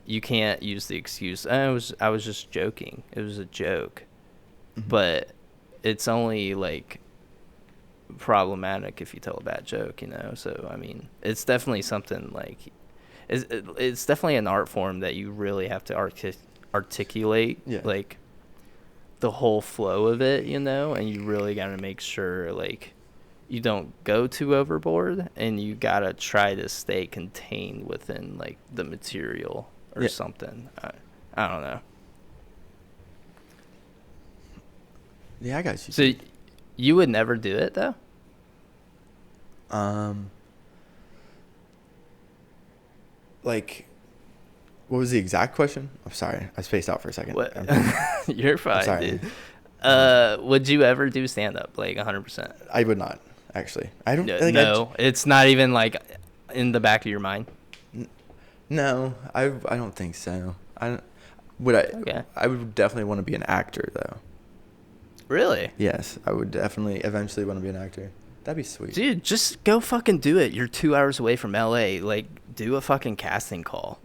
you can't use the excuse, I was just joking. It was a joke. But it's only like problematic if you tell a bad joke, you know. So I mean, it's definitely something like it's definitely an art form that you really have to articulate like the whole flow of it, you know, and you really got to make sure like you don't go too overboard, and you got to try to stay contained within like the material or something. I don't know. Yeah, I got you. So you would never do it though? Like, what was the exact question? I'm sorry, I spaced out for a second. What? You're fine, sorry. Dude. Would you ever do stand up, like 100%? I would not, actually. I don't. No, it's not even like in the back of your mind. No, I don't think so. Okay. I would definitely want to be an actor though. Really? Yes, I would definitely eventually want to be an actor. That'd be sweet. Dude, just go fucking do it. You're 2 hours away from LA. Like, do a fucking casting call.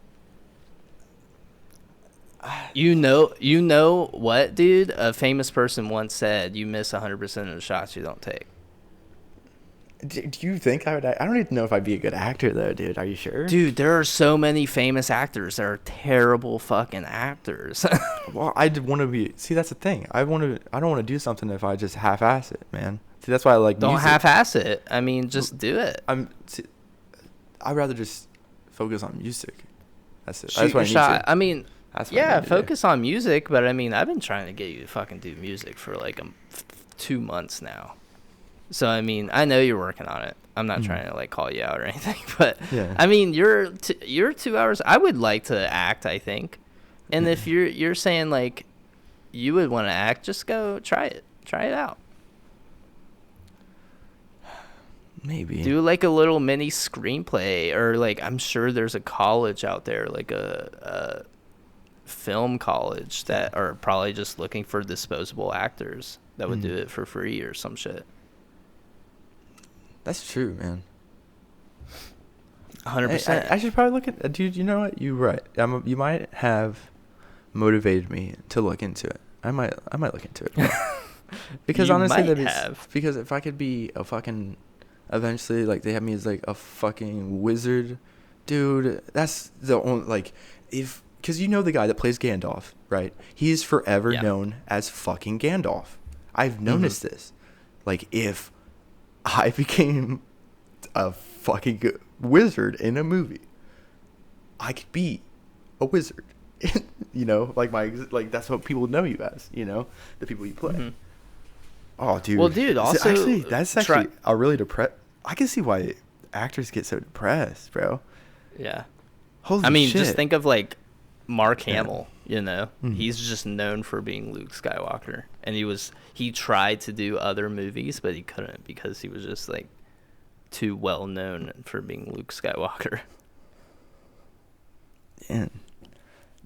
You know what, dude? A famous person once said, you miss 100% of the shots you don't take. Do you think I would? I don't even know if I'd be a good actor, though, dude. Are you sure? Dude, there are so many famous actors that are terrible fucking actors. Well, I'd want to be. See, that's the thing. I don't want to do something if I just half-ass it, man. See, that's why I like don't music. half-ass it. I mean, just do it. I'd rather just focus on music. That's it. Shoot your shot. I mean, yeah, focus on music, but I mean, I've been trying to get you to fucking do music for like 2 months now. So, I mean, I know you're working on it. I'm not trying to, like, call you out or anything. But, I mean, you're 2 hours. I would like to act, I think. And if you're saying, like, you would want to act, just go try it. Try it out. Maybe. Do like a little mini screenplay, or like I'm sure there's a college out there, like a film college that are probably just looking for disposable actors that would do it for free or some shit. That's true, man. 100%. I should probably look at, dude. You know what? You're right. You might have motivated me to look into it. I might look into it. Because You honestly, might have. because if I could be a fucking, eventually, like they have me as like a fucking wizard, dude. That's the only, like, if, because you know the guy that plays Gandalf, right? He is forever known as fucking Gandalf. I've noticed this. Like, if I became a fucking wizard in a movie, I could be a wizard. You know, like that's what people know you as, you know, the people you play. Oh, dude. Well, dude, also that's actually a really I can see why actors get so depressed, bro. Yeah. Holy I mean, shit. just think of like Mark Hamill, you know. He's just known for being Luke Skywalker, and he tried to do other movies, but he couldn't because he was just like too well known for being Luke Skywalker. Yeah.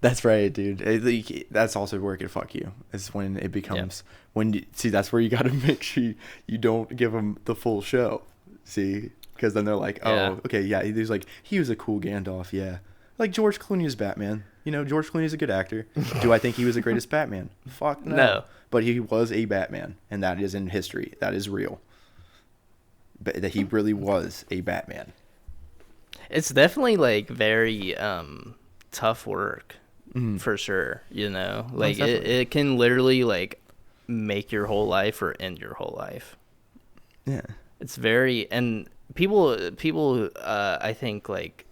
That's right, dude. That's also where it can fuck you. It's when it becomes see, that's where you got to make sure you don't give them the full show. See, because then they're like, oh, okay, yeah. There's like, he was a cool Gandalf, yeah. Like George Clooney is Batman. You know, George Clooney is a good actor. Do I think he was the greatest Batman? Fuck no. No. But he was a Batman, and that is in history. That is real. But that he really was a Batman. It's definitely like very tough work. For sure, you know, like it can literally like make your whole life or end your whole life. Yeah, it's very, and people I think like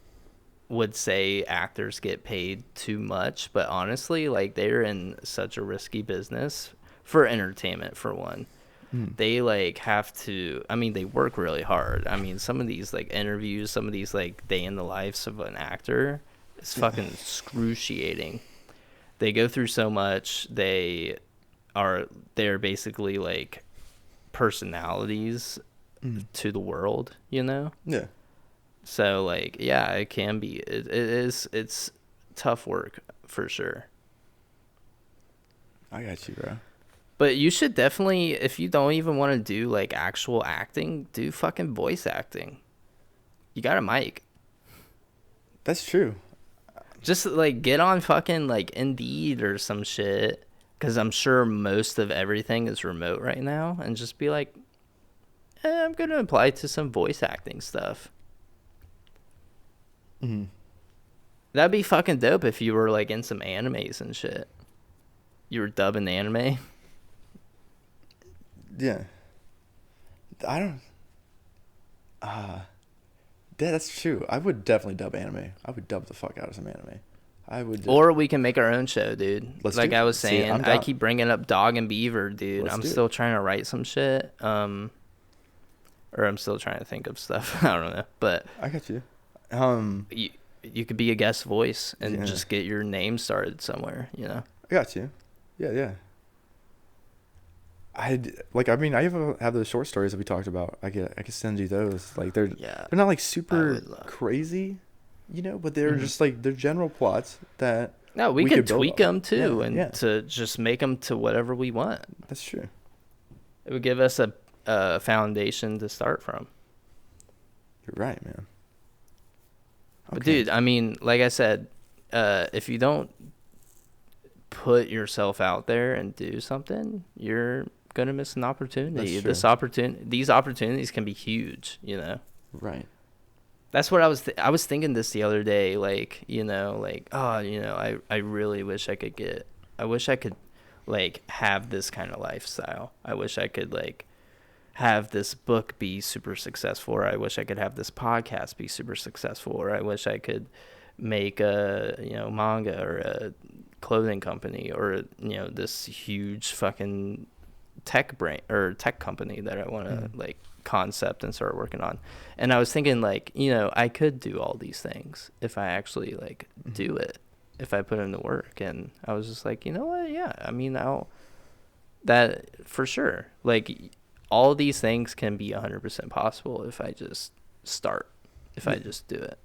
would say actors get paid too much, but honestly, like they're in such a risky business for entertainment. For one, they like have to, I mean, they work really hard. I mean, some of these like interviews, some of these like day in the lives of an actor, it's fucking excruciating. They go through so much. They're basically like personalities to the world, you know? Yeah. So like, yeah, it can be. It's tough work for sure. I got you, bro. But you should definitely, if you don't even want to do like actual acting, do fucking voice acting. You got a mic. That's true. Just like get on fucking like Indeed or some shit, because I'm sure most of everything is remote right now, and just be like, I'm gonna apply to some voice acting stuff. That'd be fucking dope if you were like in some animes and shit. You were dubbing anime. Yeah. I don't. That's true. I would definitely dub anime. I would dub the fuck out of some anime. I would. Or we can make our own show, dude. Let's like do it. I was See, saying, I'm I down. keep bringing up Dog and Beaver, dude. Let's I'm do still it. trying to write some shit. Or I'm still trying to think of stuff. I don't know, but I got you. You could be a guest voice and just get your name started somewhere, you know. I got you. Yeah. I have those short stories that we talked about. I could send you those. Like they're not like super crazy, you know, but they're just like they're general plots that. No, we could tweak them too, and to just make them to whatever we want. That's true. It would give us a foundation to start from. You're right, man. Okay. But dude, I mean, like I said, if you don't put yourself out there and do something, you're gonna miss an opportunity. These opportunities can be huge, you know. Right. That's what I was thinking this the other day, like, you know, like, oh, you know, I really wish I could like have this kind of lifestyle. I wish I could like have this book be super successful, or I wish I could have this podcast be super successful, or I wish I could make a, you know, manga or a clothing company, or, you know, this huge fucking tech company that I want to like concept and start working on. And I was thinking, like, you know, I could do all these things if I actually like do it, if I put in the work. And I was just like, you know what, yeah, I mean, that for sure, like, all these things can be 100% possible if I just start, if I just do it.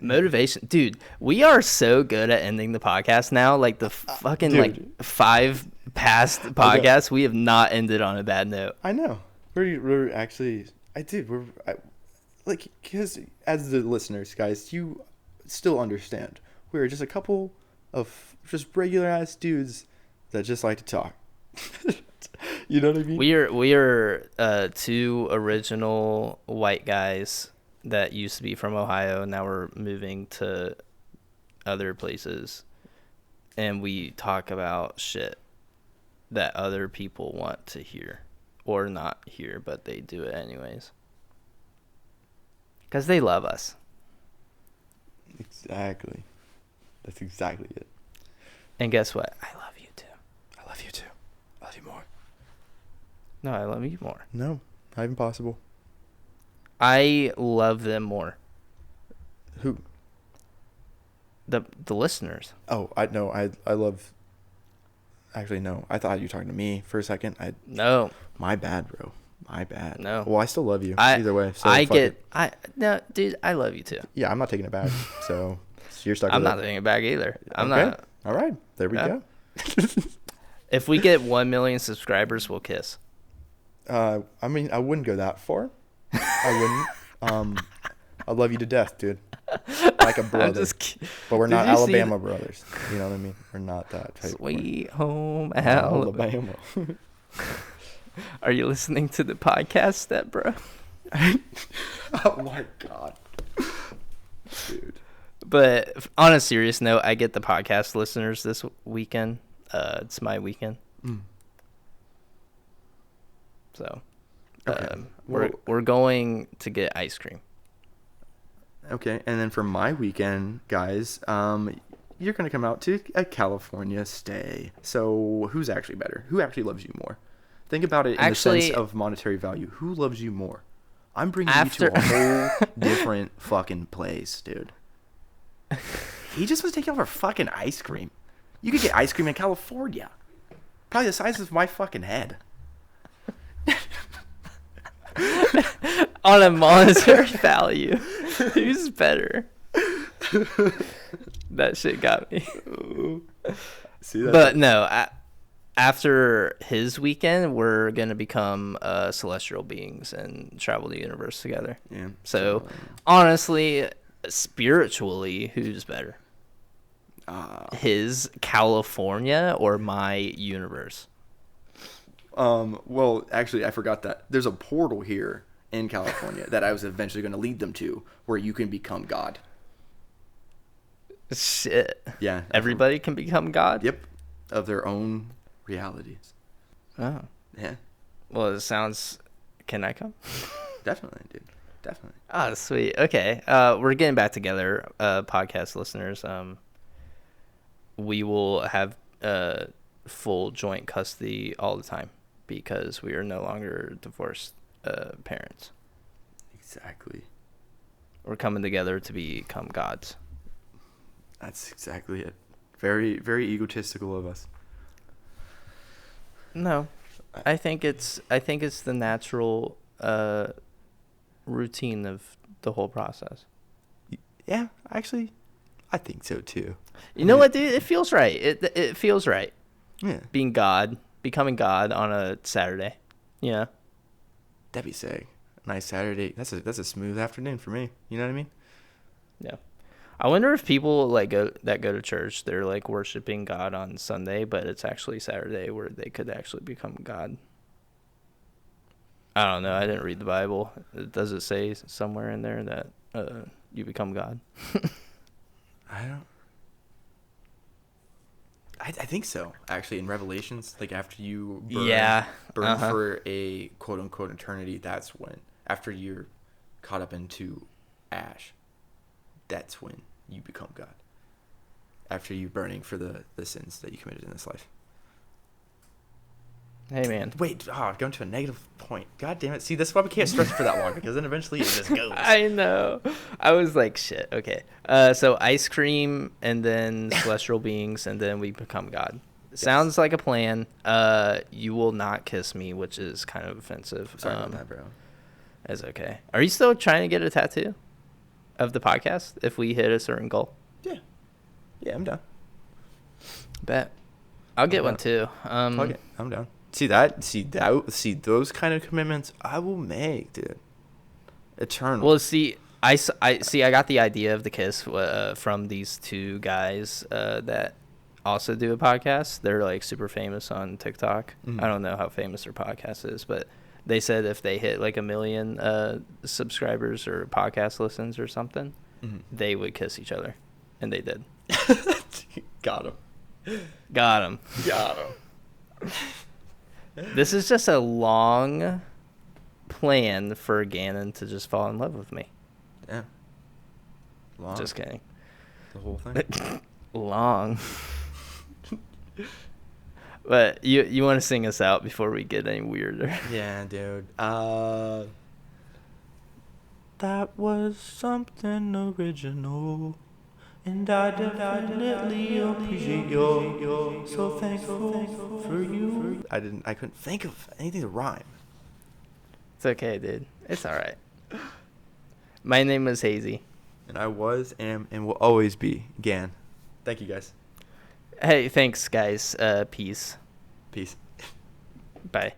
Motivation, dude. We are so good at ending the podcast now. Like the fucking dude. like 5 past podcasts, we have not ended on a bad note. I know. We're actually, like, because as the listeners, guys, you still understand. We're just a couple of just regular ass dudes that just like to talk. You know what I mean? We are 2 original white guys that used to be from Ohio. Now we're moving to other places, and we talk about shit that other people want to hear or not hear, but they do it anyways because they love us. Exactly. That's exactly it. And guess what? I love you too. I love you too. I love you more. No, I love you more. No, not even possible. I love them more. Who? The listeners. Oh, I know. I love. Actually, no. I thought you were talking to me for a second. No. My bad, bro. My bad. No. Well, I still love you. Either way. So No, dude. I love you too. Yeah, I'm not taking it back. So you're stuck. I'm with not taking it back either. I'm okay. not. All right. There we go. If we get 1 million subscribers, we'll kiss. I mean, I wouldn't go that far. I wouldn't. I love you to death, dude. Like a brother. But we're not Alabama brothers. You know what I mean? We're not that type. Sweet home Alabama. Are you listening to the podcast, step bro? Oh my god, dude. But on a serious note, I get the podcast listeners this weekend. It's my weekend. So okay. we're going to get ice cream. Okay, and then for my weekend, guys, you're gonna come out to a California stay. So who's actually better? Who actually loves you more? Think about it in the sense of monetary value. Who loves you more? I'm bringing you to a whole different fucking place, dude. He just wants to take you over fucking ice cream. You could get ice cream in California. Probably the size of my fucking head. On a monetary value, who's better? That shit got me. See that? But no, after his weekend, we're gonna become celestial beings and travel the universe together. Yeah. So honestly, spiritually, who's better? His California or my universe? Well, actually, I forgot that there's a portal here in California that I was eventually going to lead them to, where you can become God. Shit. Yeah. Everybody can become God? Yep. Of their own realities. Oh. Yeah. Well, it sounds... Can I come? Definitely, dude. Definitely. Oh, sweet. Okay. We're getting back together, podcast listeners. We will have full joint custody all the time because we are no longer divorced parents. Exactly. We're coming together to become gods. That's exactly it. Very, very egotistical of us. No, I think it's the natural routine of the whole process. Yeah, actually, I think so too. You know what, dude? It feels right. It feels right. Yeah. Becoming God on a Saturday. Yeah. That'd be sick. Nice Saturday. That's a smooth afternoon for me. You know what I mean? Yeah. I wonder if people go to church, they're like worshiping God on Sunday, but it's actually Saturday where they could actually become God. I don't know. I didn't read the Bible. Does it say somewhere in there that you become God? I think so. Actually, in Revelations, like after you burn for a quote unquote eternity, that's when, after you're caught up into ash, that's when you become God. After you burning for the sins that you committed in this life. Hey, man. Wait, going to a negative point. God damn it. See, that's why we can't stress for that long, because then eventually it just goes. I know. I was like, shit. Okay. So ice cream and then celestial beings and then we become God. Sounds like a plan. You will not kiss me, which is kind of offensive. Sorry about that, bro. That's okay. Are you still trying to get a tattoo of the podcast if we hit a certain goal? Yeah. Yeah, I'm down. Bet. I'll get down. one too. Fuck it. I'm down. See those kind of commitments I will make, dude. Eternal. Well, see, I got the idea of the kiss from these two guys that also do a podcast. They're like super famous on TikTok. I don't know how famous their podcast is, but they said if they hit like 1 million subscribers or podcast listens or something, they would kiss each other, and they did. Got him. This is just a long plan for Gannon to just fall in love with me. Yeah. Long. Just kidding. The whole thing. Long. But you want to sing us out before we get any weirder? Yeah, dude. That was something original, and I definitely appreciate you. So thankful for you. I couldn't think of anything to rhyme. It's okay, dude. It's all right. My name is Hazy. And I was, am, and will always be Gan. Thank you, guys. Hey, thanks, guys. Peace. Peace. Bye.